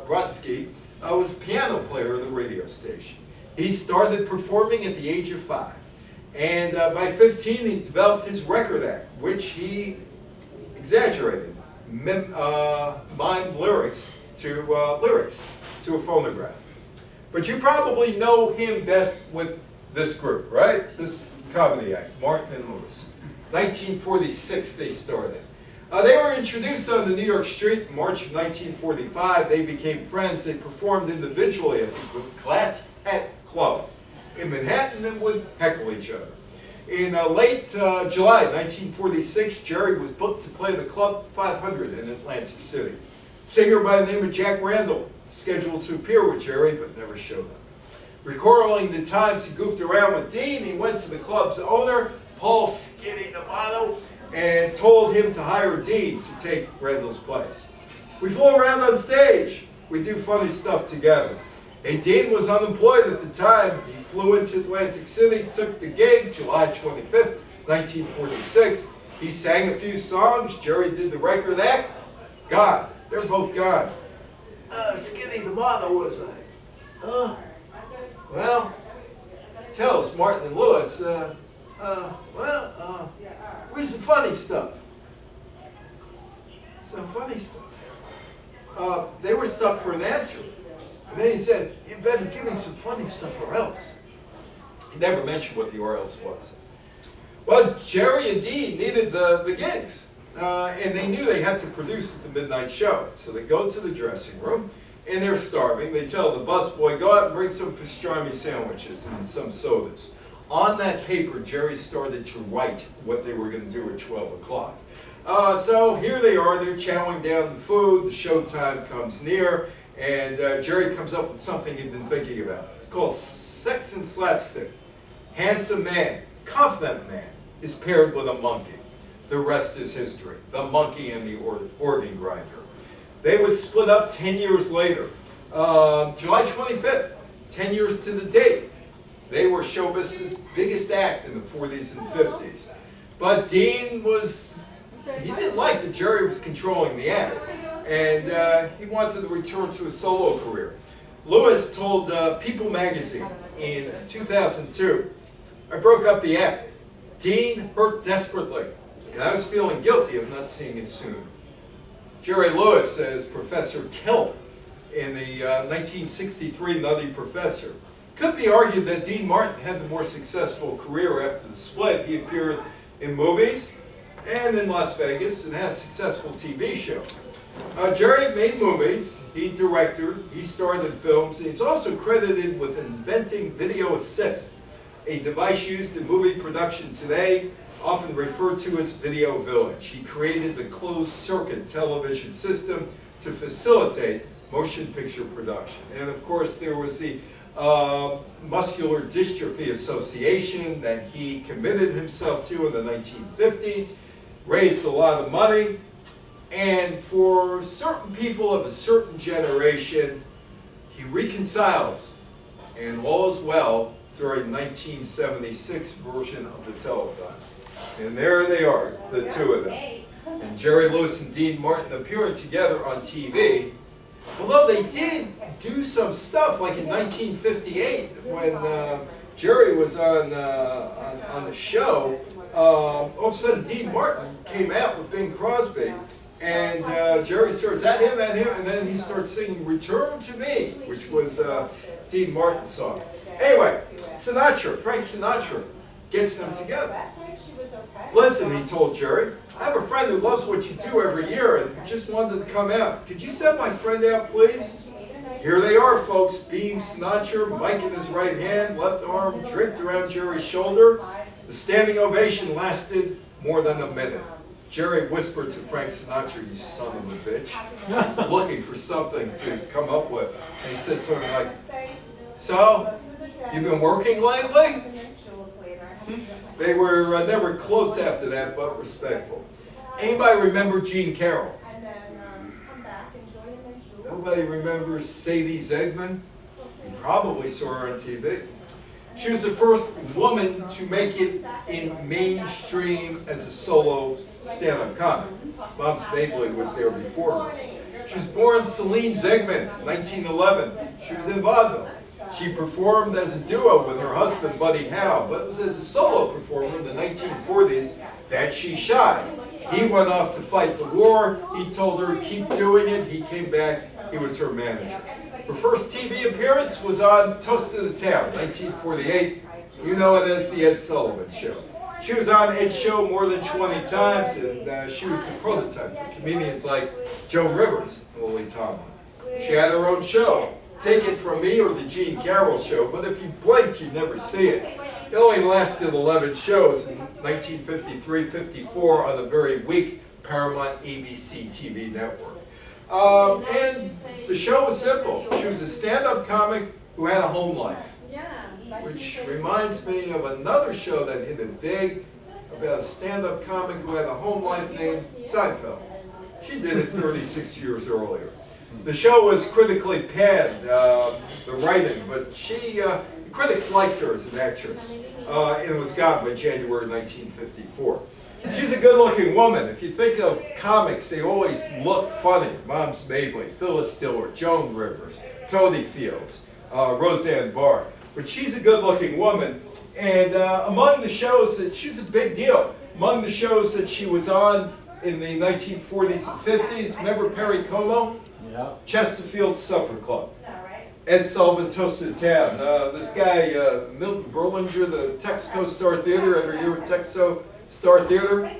Brodsky, was a piano player at the radio station. He started performing at the age of 5, and by 15 he developed his record act, which he exaggerated, mimed lyrics to a phonograph. But you probably know him best with this group, right? This comedy act, Martin and Lewis. 1946 they started. They were introduced on the New York Street in March of 1945. They became friends. They performed individually at the Glass Hat Club in Manhattan and would heckle each other. In late July 1946, Jerry was booked to play the Club 500 in Atlantic City. Singer by the name of Jack Randall, scheduled to appear with Jerry, but never showed up. Recalling the times he goofed around with Dean, he went to the club's owner, Paul Skinny D'Amato, and told him to hire Dean to take Randall's place. We fool around on stage. We do funny stuff together. Hey, Dean was unemployed at the time. He flew into Atlantic City, took the gig, July 25th, 1946. He sang a few songs. Jerry did the record act. Gone. They're both gone. Skinny D'Amato was like, well, tells Martin and Lewis, where's the funny stuff? Some funny stuff. They were stuck for an answer. And then he said, you better give me some funny stuff or else. He never mentioned what the or else was. Well, Jerry and Dean needed the gigs. And they knew they had to produce at the midnight show. So they go to the dressing room, and they're starving. They tell the busboy, go out and bring some pastrami sandwiches and some sodas. On that paper, Jerry started to write what they were going to do at 12 o'clock. So here they are, they're chowing down the food, the showtime comes near, and Jerry comes up with something he'd been thinking about. It's called Sex and Slapstick. Handsome man, confident man, is paired with a monkey. The rest is history. The monkey and the organ grinder. They would split up 10 years later. July 25th, 10 years to the date. They were showbiz's biggest act in the 40s and 50s. But Dean he didn't like that Jerry was controlling the act. And he wanted to return to his solo career. Lewis told People magazine in 2002, I broke up the act. Dean hurt desperately, and I was feeling guilty of not seeing it sooner. Jerry Lewis says Professor Kelp in the 1963 Nutty Professor. Could be argued that Dean Martin had the more successful career after the split. He appeared in movies and in Las Vegas and had a successful TV show. Jerry made movies, he directed, he starred in films, and he's also credited with inventing Video Assist, a device used in movie production today, often referred to as Video Village. He created the closed-circuit television system to facilitate motion picture production. And of course, there was the Muscular Dystrophy Association that he committed himself to in the 1950s, raised a lot of money, and for certain people of a certain generation, he reconciles, and all is well during 1976 version of the telethon. And there they are, the two of them. And Jerry Lewis and Dean Martin appearing together on TV. Although they did do some stuff, like in 1958, when Jerry was on the show, all of a sudden Dean Martin came out with Bing Crosby, and Jerry starts at him, and then he starts singing Return to Me, which was Dean Martin's song. Anyway, Frank Sinatra, gets them together. Listen, he told Jerry, I have a friend who loves what you do every year and just wanted to come out. Could you send my friend out, please? Here they are, folks. Beam, Sinatra, mic in his right hand, left arm draped around Jerry's shoulder. The standing ovation lasted more than a minute. Jerry whispered to Frank Sinatra, you son of a bitch. He's looking for something to come up with. And he said something like, so, you've been working lately? They were never close after that, but respectful. Anybody remember Jean Carroll? Nobody remembers Sadie Zegman? You probably saw her on TV. She was the first woman to make it in mainstream as a solo stand-up comic. Bob's Bagley was there before her. She was born Celine Zegman, 1911. She was in vaudeville. She performed as a duo with her husband, Buddy Howe, but it was as a solo performer in the 1940s that she shined. He went off to fight the war. He told her, keep doing it. He came back. He was her manager. Her first TV appearance was on Toast to the Town, 1948. You know it as The Ed Sullivan Show. She was on Ed's show more than 20 times, and she was the prototype for comedians like Joe Rivers and Lily Tomlin. She had her own show, take it from me or the Gene Carroll Show, but if you blinked, you'd never see it. It only lasted 11 shows in 1953-54 on the very weak Paramount ABC TV network. And the show was simple. She was a stand-up comic who had a home life, which reminds me of another show that hit it big about a stand-up comic who had a home life named Seinfeld. She did it 36 years earlier. The show was critically panned, the writing, but critics liked her as an actress, and was gone by January 1954. She's a good-looking woman. If you think of comics, they always look funny. Moms Mabley, Phyllis Diller, Joan Rivers, Tony Fields, Roseanne Barr. But she's a good-looking woman, and among the shows that she's a big deal. Among the shows that she was on in the 1940s and 50s, remember Perry Como? Yeah. Chesterfield Supper Club. Ed Sullivan Toasted Town. This guy, Milton Berlinger, the Texaco Star Theater, every year at Texaco Star Theater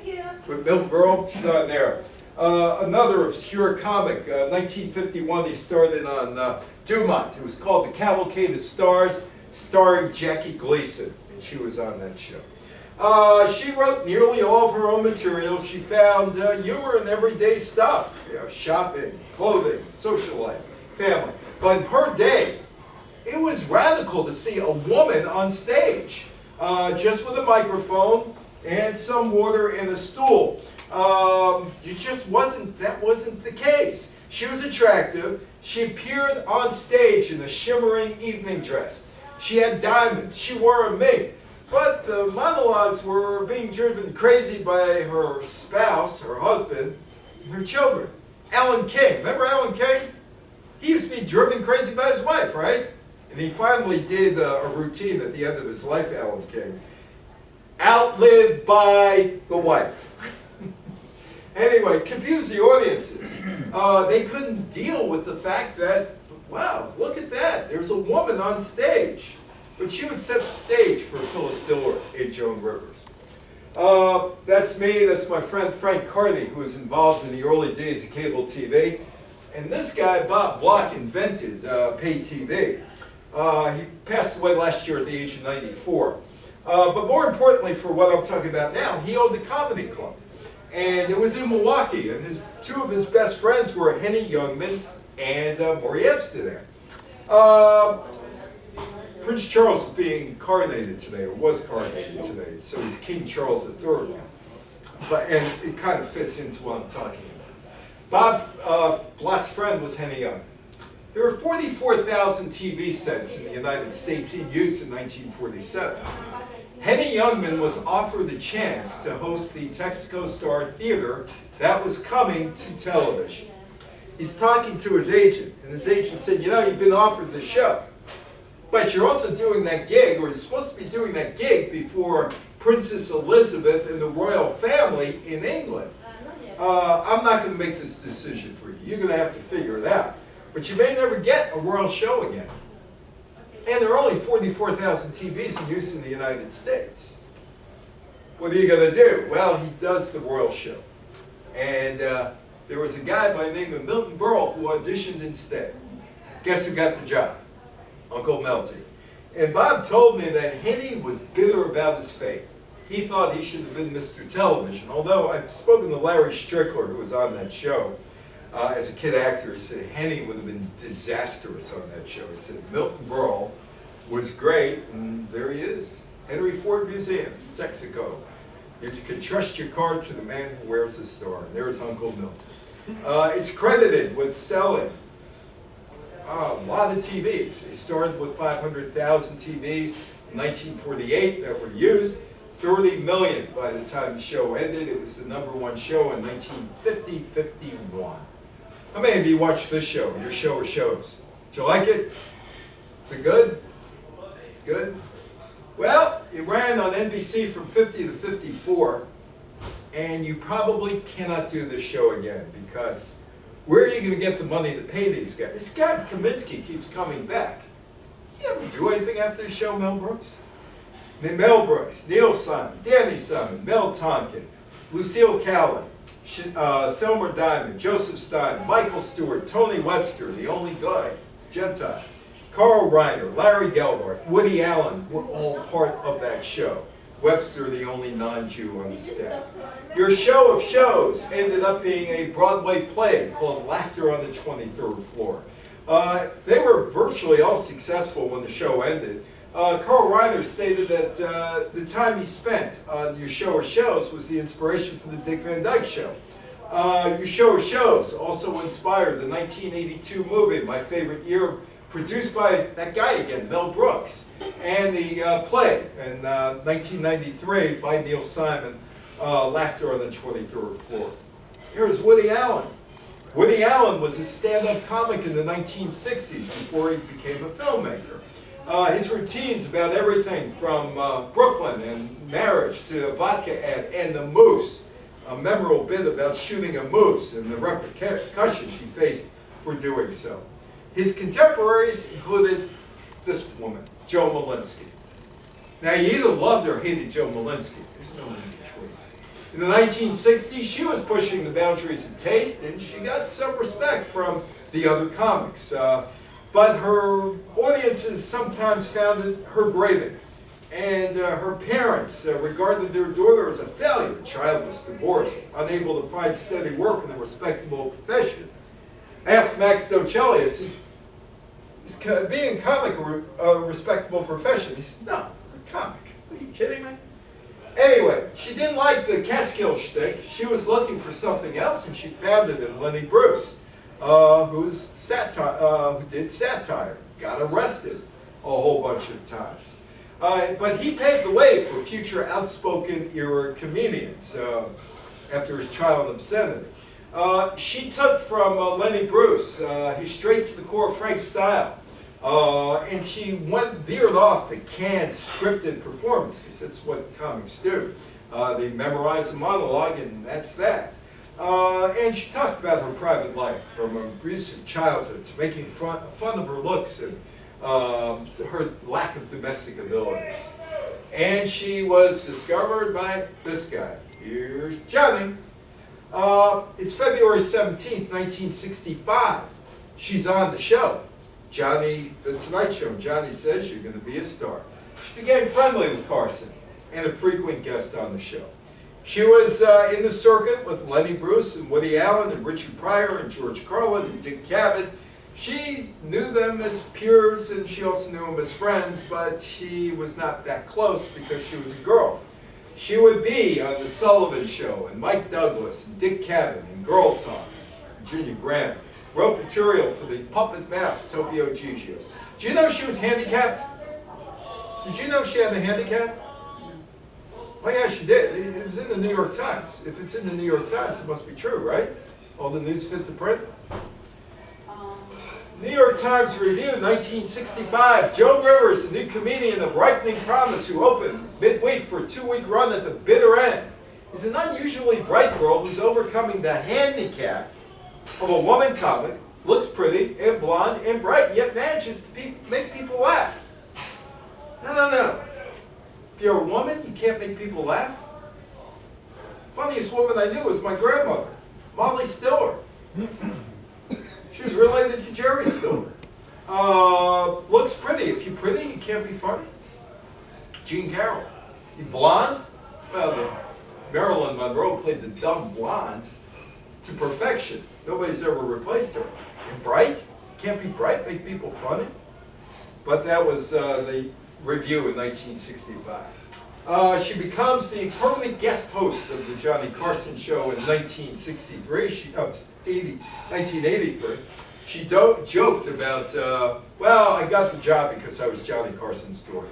with Milton Berle, she's on there. Another obscure comic, 1951, he started on Dumont. It was called The Cavalcade of Stars, starring Jackie Gleason, and she was on that show. She wrote nearly all of her own material. She found humor in everyday stuff, shopping, clothing, social life, family. But in her day, it was radical to see a woman on stage, just with a microphone and some water and a stool. That wasn't the case. She was attractive. She appeared on stage in a shimmering evening dress. She had diamonds. She wore a mink. But the monologues were being driven crazy by her spouse, her husband, and her children. Alan King, remember Alan King? He used to be driven crazy by his wife, right? And he finally did a routine at the end of his life, Alan King. Outlived by the wife. Anyway, confused the audiences. They couldn't deal with the fact that, wow, look at that, there's a woman on stage. But she would set the stage for Phyllis Diller and Joan Rivers. That's me, that's my friend Frank Carney, who was involved in the early days of cable TV. And this guy, Bob Block, invented pay TV. He passed away last year at the age of 94. But more importantly for what I'm talking about now, he owned a comedy club. And it was in Milwaukee, and two of his best friends were Henny Youngman and Maury Amsterdam. Prince Charles is being coronated today, or was coronated today, so he's King Charles III now. And it kind of fits into what I'm talking about. Bob Block's friend was Henny Youngman. There were 44,000 TV sets in the United States in use in 1947. Henny Youngman was offered the chance to host the Texaco Star Theater that was coming to television. He's talking to his agent, and his agent said, you know, you've been offered the show, but you're also doing that gig, or you're supposed to be doing that gig before Princess Elizabeth and the royal family in England. I'm not going to make this decision for you. You're going to have to figure it out. But you may never get a royal show again. And there are only 44,000 TVs in use in the United States. What are you going to do? Well, he does the royal show. And there was a guy by the name of Milton Berle who auditioned instead. Guess who got the job? Uncle Melty. And Bob told me that Henny was bitter about his fate. He thought he should have been Mr. Television. Although I've spoken to Larry Strickler, who was on that show, as a kid actor. He said Henny would have been disastrous on that show. He said Milton Berle was great, and there he is. Henry Ford Museum, Texaco. You can trust your card to the man who wears a star. And there's Uncle Milton. It's credited with selling a lot of TVs. They started with 500,000 TVs in 1948 that were used. 30 million by the time the show ended. It was the #1 show in 1950-51. How many of you watched this show, your show or shows? Did you like it? Is it good? It's good? Well, it ran on NBC from 50 to 54, and you probably cannot do this show again, because where are you going to get the money to pay these guys? Scott Kaminsky keeps coming back. You ever do anything after the show, Mel Brooks? Mel Brooks, Neil Simon, Danny Simon, Mel Tonkin, Lucille Callan, Selmer Diamond, Joseph Stein, Michael Stewart, Tony Webster, the only guy Gentile. Carl Reiner, Larry Gelbart, Woody Allen were all part of that show. Webster, the only non-Jew on the staff. Your show of shows ended up being a Broadway play called Laughter on the 23rd Floor. They were virtually all successful when the show ended. Carl Reiner stated that the time he spent on your show of shows was the inspiration for the Dick Van Dyke Show. Your show of shows also inspired the 1982 movie, My Favorite Year, produced by that guy again, Mel Brooks, and the play in 1993 by Neil Simon, Laughter on the 23rd Floor. Here's Woody Allen. Woody Allen was a stand-up comic in the 1960s before he became a filmmaker. His routines about everything from Brooklyn and marriage to a vodka ad and the moose, a memorable bit about shooting a moose and the repercussions he faced for doing so. His contemporaries included this woman, Jo Malinsky. Now, you either loved or hated Jo Malinsky. There's no in between. In the 1960s, she was pushing the boundaries of taste, and she got some respect from the other comics. But her audiences sometimes found her grating. And her parents regarded their daughter as a failure, childless, divorced, unable to find steady work in a respectable profession. I asked Max Docelli, is being a comic a respectable profession? He said, no, a comic. Are you kidding me? Anyway, she didn't like the Catskill shtick. She was looking for something else, and she found it in Lenny Bruce, who did satire, got arrested a whole bunch of times. But he paved the way for future outspoken era comedians after his child obscenity. She took from Lenny Bruce his straight-to-the-core Frank style, and she veered off the canned scripted performance, because that's what comics do. They memorize a monologue, and that's that. And she talked about her private life, from an abusive childhood to making fun of her looks and her lack of domestic abilities. And she was discovered by this guy. Here's Johnny. It's February 17th, 1965. She's on the show. Johnny, The Tonight Show. Johnny says, you're going to be a star. She became friendly with Carson and a frequent guest on the show. She was in the circuit with Lenny Bruce and Woody Allen and Richard Pryor and George Carlin and Dick Cavett. She knew them as peers, and she also knew them as friends, but she was not that close because she was a girl. She would be on The Sullivan Show, and Mike Douglas, and Dick Cavett, and Girl Talk. Virginia Graham wrote material for the Puppet Mouse, Tokyo Gigio. Do you know she was handicapped? Did you know she had a handicap? Oh yeah, she did. It was in the New York Times. If it's in the New York Times, it must be true, right? All the news fit to print? New York Times Review, 1965. Joan Rivers, a new comedian of ripening promise who opened midweek for a 2-week run at the bitter end, is an unusually bright girl who's overcoming the handicap of a woman comic, looks pretty and blonde and bright, yet manages to make people laugh. No. If you're a woman, you can't make people laugh. Funniest woman I knew was my grandmother, Molly Stiller. She was related to Jerry Stiller. Looks pretty. If you're pretty, you can't be funny. Jean Carroll. You blonde? Well, Marilyn Monroe played the dumb blonde to perfection. Nobody's ever replaced her. And bright? You can't be bright, make people funny. But that was the review in 1965. She becomes the permanent guest host of the Johnny Carson Show in 1963. 1983. She joked about, well, I got the job because I was Johnny Carson's daughter.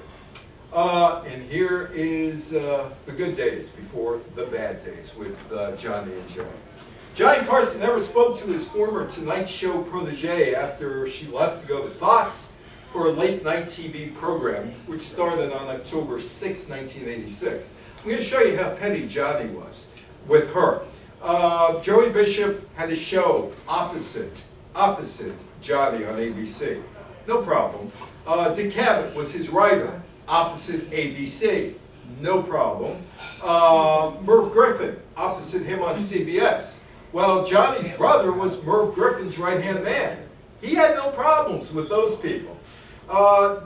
And here is the good days before the bad days with Johnny and Joey. Johnny Carson never spoke to his former Tonight Show protege after she left to go to Fox for a late-night TV program, which started on October 6, 1986. I'm going to show you how petty Johnny was with her. Joey Bishop had a show opposite Johnny on ABC. No problem. Dick Cavett was his writer, opposite ABC. No problem. Merv Griffin, opposite him on CBS. Well, Johnny's brother was Merv Griffin's right-hand man. He had no problems with those people.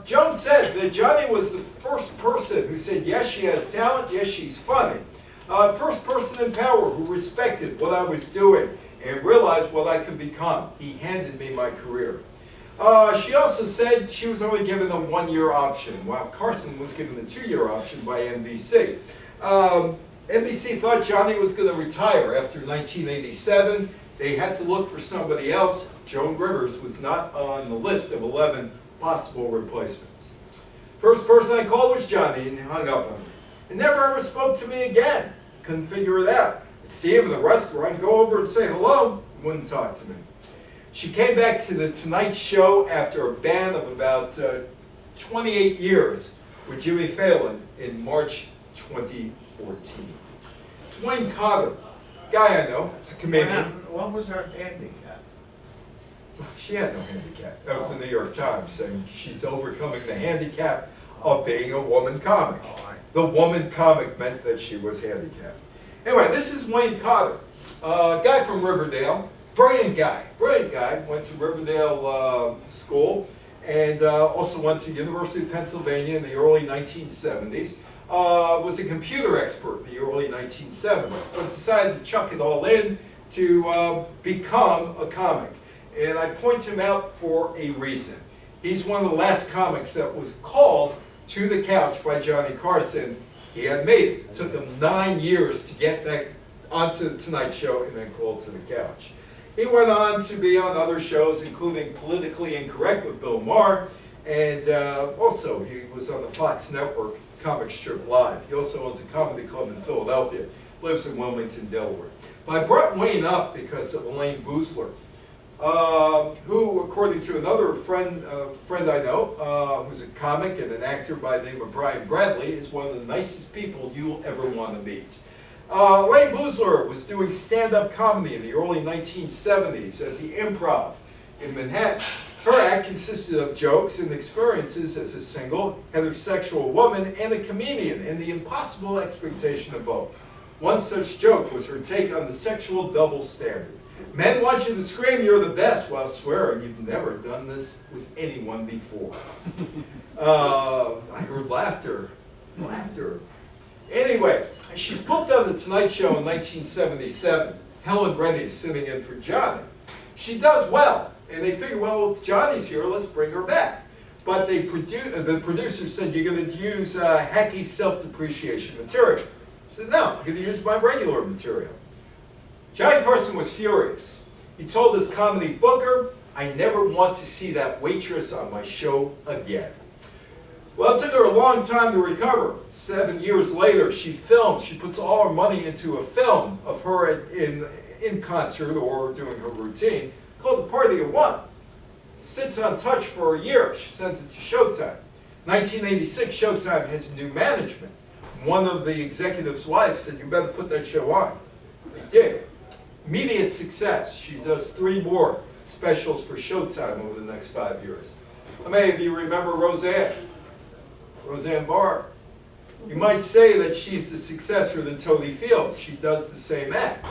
Jones said that Johnny was the first person who said, yes, she has talent, yes, she's funny. First person in power who respected what I was doing and realized what I could become. He handed me my career. She also said she was only given a one-year option, while Carson was given a two-year option by NBC. NBC thought Johnny was going to retire after 1987. They had to look for somebody else. Joan Rivers was not on the list of 11 possible replacements. First person I called was Johnny, and he hung up on me. And never ever spoke to me again. Couldn't figure it out. I'd see him in the restaurant, go over and say hello, wouldn't talk to me. She came back to The Tonight Show after a ban of about 28 years with Jimmy Fallon in March 2014. It's Wayne Cotter, guy I know, he's a comedian. What was her handicap? She had no handicap. That was the New York Times saying she's overcoming the handicap of being a woman comic. The woman comic meant that she was handicapped. Anyway, this is Wayne Cotter, a guy from Riverdale. Brilliant guy, went to Riverdale school and also went to University of Pennsylvania in the early 1970s. Was a computer expert in the early 1970s, but decided to chuck it all in to become a comic. And I point him out for a reason. He's one of the last comics that was called to the couch by Johnny Carson. He had made it. It took him 9 years to get that onto the Tonight Show and then called to the couch. He went on to be on other shows, including Politically Incorrect with Bill Maher, and also he was on the Fox Network Comic Strip Live. He also owns a comedy club in Philadelphia, lives in Wilmington, Delaware. But I brought Wayne up because of Elaine Boosler, who, according to another friend I know, who's a comic and an actor by the name of Brian Bradley, is one of the nicest people you'll ever want to meet. Elaine Boosler was doing stand-up comedy in the early 1970s at the Improv in Manhattan. Her act consisted of jokes and experiences as a single, heterosexual woman and a comedian, and the impossible expectation of both. One such joke was her take on the sexual double standard. Men want you to scream you're the best while swearing you've never done this with anyone before. I heard laughter. Anyway, she's booked on The Tonight Show in 1977. Helen Reddy's sitting in for Johnny. She does well, and they figure, well, if Johnny's here, let's bring her back. But the producers said, you're going to use hacky self-depreciation material. She said, no, I'm going to use my regular material. Johnny Carson was furious. He told his comedy booker, I never want to see that waitress on my show again. Well, it took her a long time to recover. 7 years later, she puts all her money into a film of her in concert or doing her routine called The Party of One. Sits on Touch for a year. She sends it to Showtime. 1986, Showtime has new management. One of the executives' wives said, you better put that show on. They did. Immediate success. She does 3 more specials for Showtime over the next 5 years. How many of you remember Roseanne? Roseanne Barr. You might say that she's the successor to Tony Fields. She does the same act.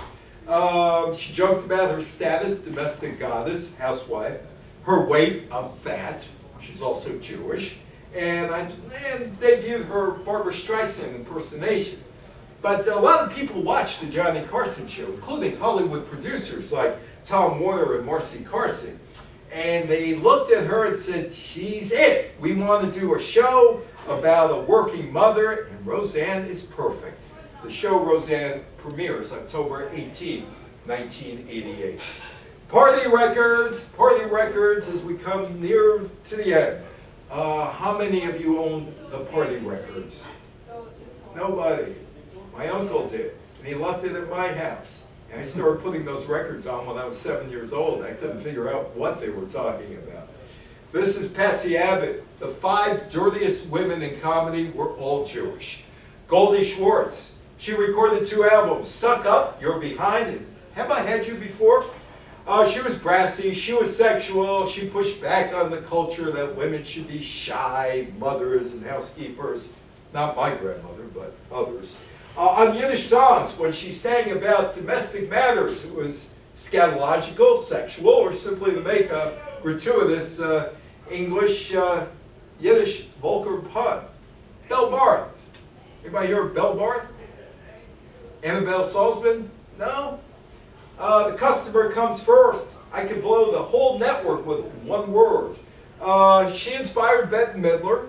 She joked about her status, domestic goddess, housewife. Her weight, I'm fat. She's also Jewish. And debuted her Barbra Streisand impersonation. But a lot of people watched the Johnny Carson show, including Hollywood producers like Tom Warner and Marcy Carson. And they looked at her and said, she's it. We want to do a show about a working mother, and Roseanne is perfect. The show Roseanne premieres October 18, 1988. Party records as we come near to the end. How many of you own the Party records? Nobody. My uncle did, and he left it at my house. And I started putting those records on when I was 7 years old. I couldn't figure out what they were talking about. This is Patsy Abbott. The 5 dirtiest women in comedy were all Jewish. Goldie Schwartz. She recorded 2 albums, Suck Up, You're Behind, and Have I Had You Before? She was brassy, she was sexual, she pushed back on the culture that women should be shy mothers and housekeepers. Not my grandmother, but others. On Yiddish songs, when she sang about domestic matters, it was scatological, sexual, or simply to make a gratuitous English Yiddish vulgar pun. Belle Barth. Anybody hear of Belle Barth? Annabelle Salzman? No? The customer comes first. I could blow the whole network with one word. She inspired Bette Midler.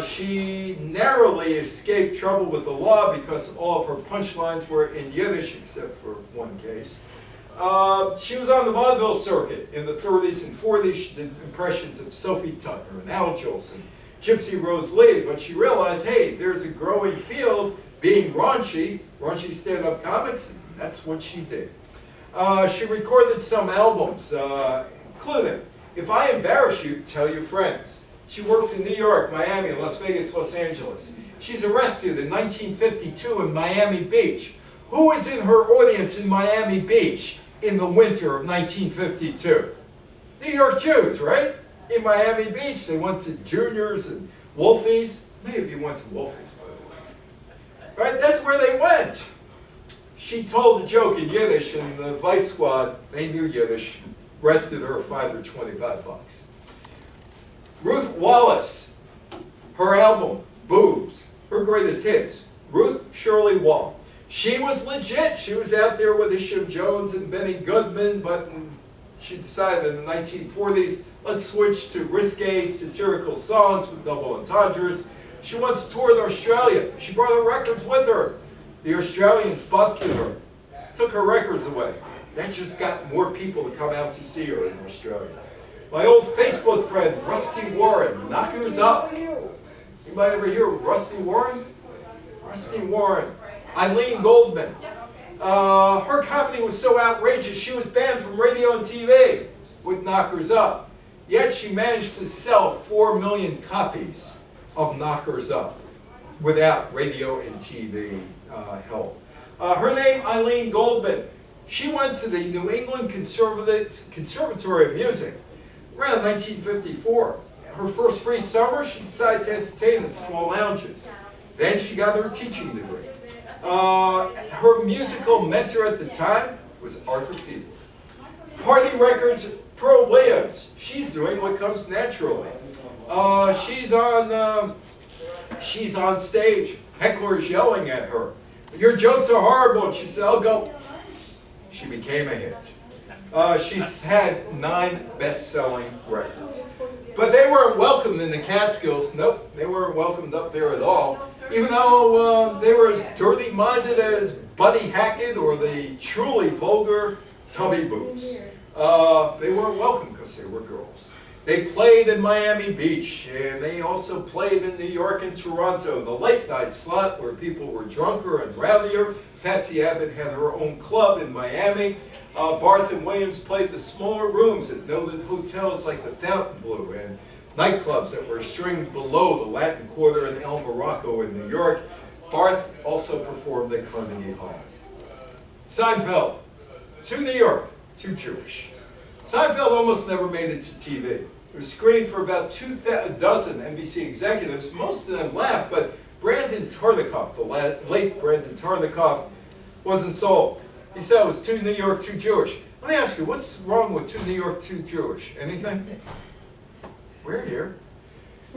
She narrowly escaped trouble with the law because all of her punchlines were in Yiddish, except for one case. She was on the vaudeville circuit in the 30s and 40s. She did impressions of Sophie Tucker and Al Jolson, Gypsy Rose Lee, but she realized, hey, there's a growing field being raunchy stand-up comics, and that's what she did. She recorded some albums, including If I Embarrass You, Tell Your Friends. She worked in New York, Miami, Las Vegas, Los Angeles. She's arrested in 1952 in Miami Beach. Who was in her audience in Miami Beach in the winter of 1952? New York Jews, right? In Miami Beach, they went to Junior's and Wolfie's. Many of you went to Wolfie's, by the way. Right, that's where they went. She told the joke in Yiddish, and the Vice Squad, they knew Yiddish, arrested her, fined her $25. Ruth Wallace, her album, Boobs, her greatest hits, Ruth Shirley Wall. She was legit. She was out there with Isham Jones and Benny Goodman, but she decided in the 1940s, let's switch to risque, satirical songs with double entendres. She once toured Australia. She brought her records with her. The Australians busted her, took her records away. That just got more people to come out to see her in Australia. My old Facebook friend, Rusty Warren, Knockers Up. Anybody ever hear of Rusty Warren? Rusty Warren. Eileen Goldman. Her comedy was so outrageous, she was banned from radio and TV with Knockers Up. Yet she managed to sell 4 million copies of Knockers Up without radio and TV help. Her name, Eileen Goldman. She went to the New England Conservatory of Music around 1954. Her first free summer, she decided to entertain in small lounges. Then she got her teaching degree. Her musical mentor at the time was Arthur Field. Party Records, Pearl Williams. She's doing what comes naturally. She's on stage. Hecklers yelling at her. Your jokes are horrible. And she said, I'll go. She became a hit. She's had 9 best-selling records. But they weren't welcomed in the Catskills. Nope, they weren't welcomed up there at all. Even though they were as dirty-minded as Buddy Hackett or the truly vulgar Tubby Boots. They weren't welcome because they were girls. They played in Miami Beach, and they also played in New York and Toronto, the late-night slot where people were drunker and rowdier. Patsy Abbott had her own club in Miami. Barth and Williams played the smaller rooms at noted hotels like the Fontainebleau and nightclubs that were stringed below the Latin Quarter and El Morocco in New York. Barth also performed at Carnegie Hall. Seinfeld, too New York, too Jewish. Seinfeld almost never made it to TV. It was screened for about 24 NBC executives. Most of them laughed, but Brandon Tartikoff, the late Brandon Tartikoff, wasn't sold. He said it was too New York, too Jewish. Let me ask you, what's wrong with too New York, too Jewish? Anything? We're here.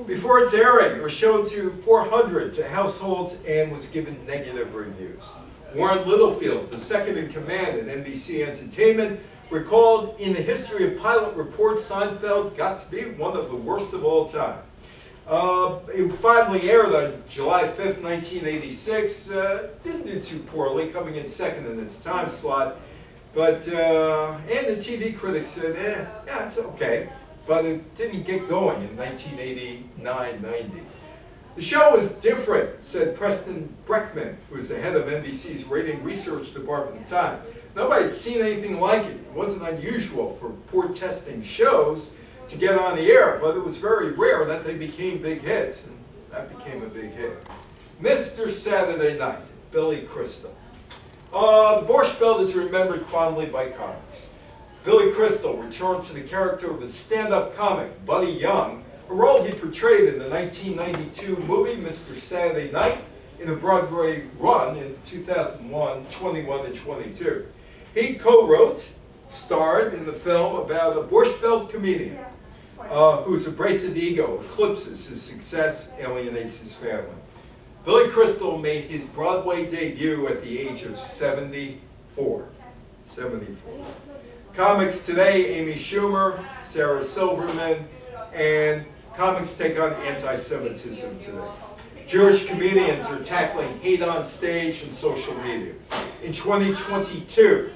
Before its airing, it was shown to 400 households and was given negative reviews. Warren Littlefield, the second in command at NBC Entertainment, recalled in the history of pilot reports, Seinfeld got to be one of the worst of all time. It finally aired on July 5th, 1986. Didn't do too poorly, coming in second in its time slot. But, and the TV critics said, yeah, it's okay. But it didn't get going in 1989-90. The show was different, said Preston Breckman, who was the head of NBC's rating research department at the time. Nobody had seen anything like it. It wasn't unusual for poor testing shows to get on the air, but it was very rare that they became big hits, and that became a big hit. Mr. Saturday Night, Billy Crystal. The Borscht Belt is remembered fondly by comics. Billy Crystal returned to the character of a stand-up comic, Buddy Young, a role he portrayed in the 1992 movie Mr. Saturday Night in a Broadway run in 2001, 21, and 22. He co-wrote starred in the film about a Borscht Belt comedian whose abrasive ego eclipses his success, alienates his family. Billy Crystal made his Broadway debut at the age of 74. 74. Comics today, Amy Schumer, Sarah Silverman, and comics take on anti-Semitism today. Jewish comedians are tackling hate on stage and social media. In 2022,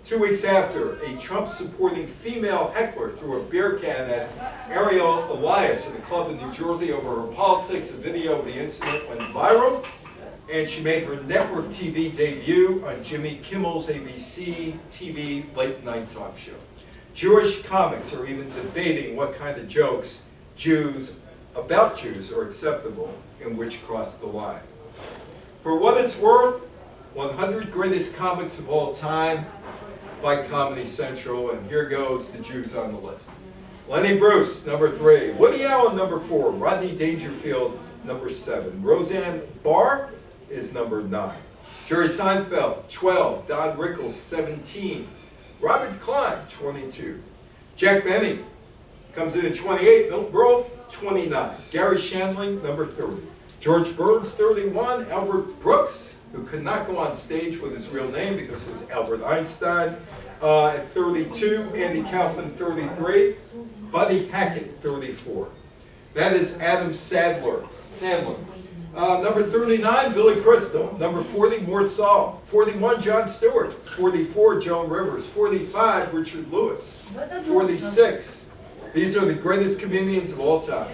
2 weeks after a Trump-supporting female heckler threw a beer can at Ariel Elias at a club in New Jersey over her politics, a video of the incident went viral, and she made her network TV debut on Jimmy Kimmel's ABC TV late night talk show. Jewish comics are even debating what kind of jokes about Jews are acceptable and which cross the line. For what it's worth, 100 greatest comics of all time by Comedy Central, and here goes the Jews on the list. Lenny Bruce, number 3. Woody Allen, number 4. Rodney Dangerfield, number 7. Roseanne Barr is number 9. Jerry Seinfeld, 12. Don Rickles, 17. Robert Klein, 22. Jack Benny comes in at 28. Milton Berle, 29. Gary Shandling, number 30. George Burns, 31. Albert Brooks, who could not go on stage with his real name because it was Albert Einstein, at 32. Andy Kaufman, 33. Buddy Hackett, 34. That is Adam Sandler. Number 39, Billy Crystal. Number 40, Mort Saul. 41, Jon Stewart. 44, Joan Rivers. 45, Richard Lewis. 46, these are the greatest comedians of all time.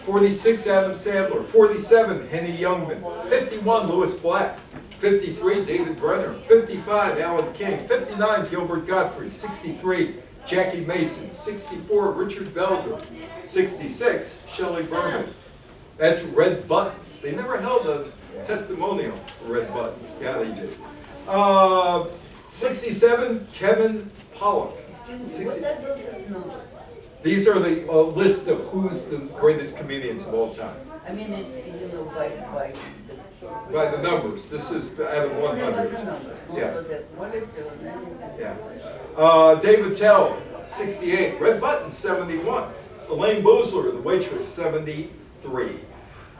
46, Adam Sandler. 47, Henny Youngman. 51, Louis Black. 53, David Brenner. 55, Alan King. 59, Gilbert Gottfried. 63, Jackie Mason. 64, Richard Belzer. 66, Shelley Berman. That's Red Buttons. They never held a testimonial for Red Buttons. Yeah, they did. 67, Kevin Pollak. Excuse me, what are those numbers? These are the list of who's the greatest comedians of all time. I mean, By the numbers. This is out of 100. Yeah. Yeah. David Tell, 68. Red Buttons, 71. Elaine Boozler, the waitress, 73.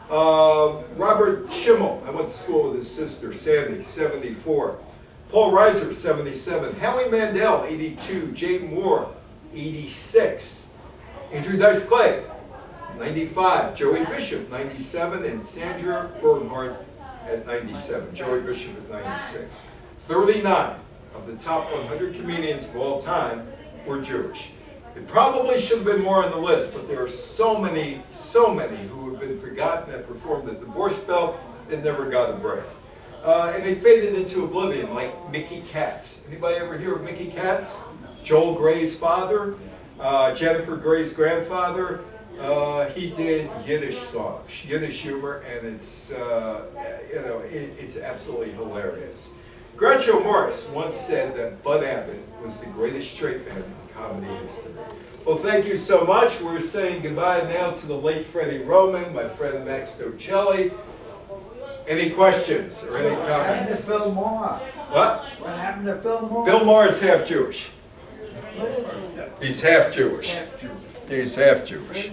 Robert Schimmel, I went to school with his sister, Sandy, 74. Paul Reiser, 77. Howie Mandel, 82. Jay Moore, 86. Andrew Dice Clay, 95. Joey Bishop, 97. And Sandra Bernhardt at 97. Joey Bishop at 96. 39 of the top 100 comedians of all time were Jewish. It probably should have been more on the list, but there are so many who have been forgotten that performed at the Borscht Belt and never got a break. And they faded into oblivion, like Mickey Katz. Anybody ever hear of Mickey Katz? Joel Gray's father, Jennifer Gray's grandfather. He did Yiddish songs, Yiddish humor, and it's it's absolutely hilarious. Groucho Marx once said that Bud Abbott was the greatest straight man in comedy history. Well, thank you so much. We're saying goodbye now to the late Freddie Roman, my friend Max Docelli. Any questions or any What happened to comments? Bill Maher? What? What happened to Bill Maher? Bill Maher is half Jewish. He's half Jewish. He's half Jewish.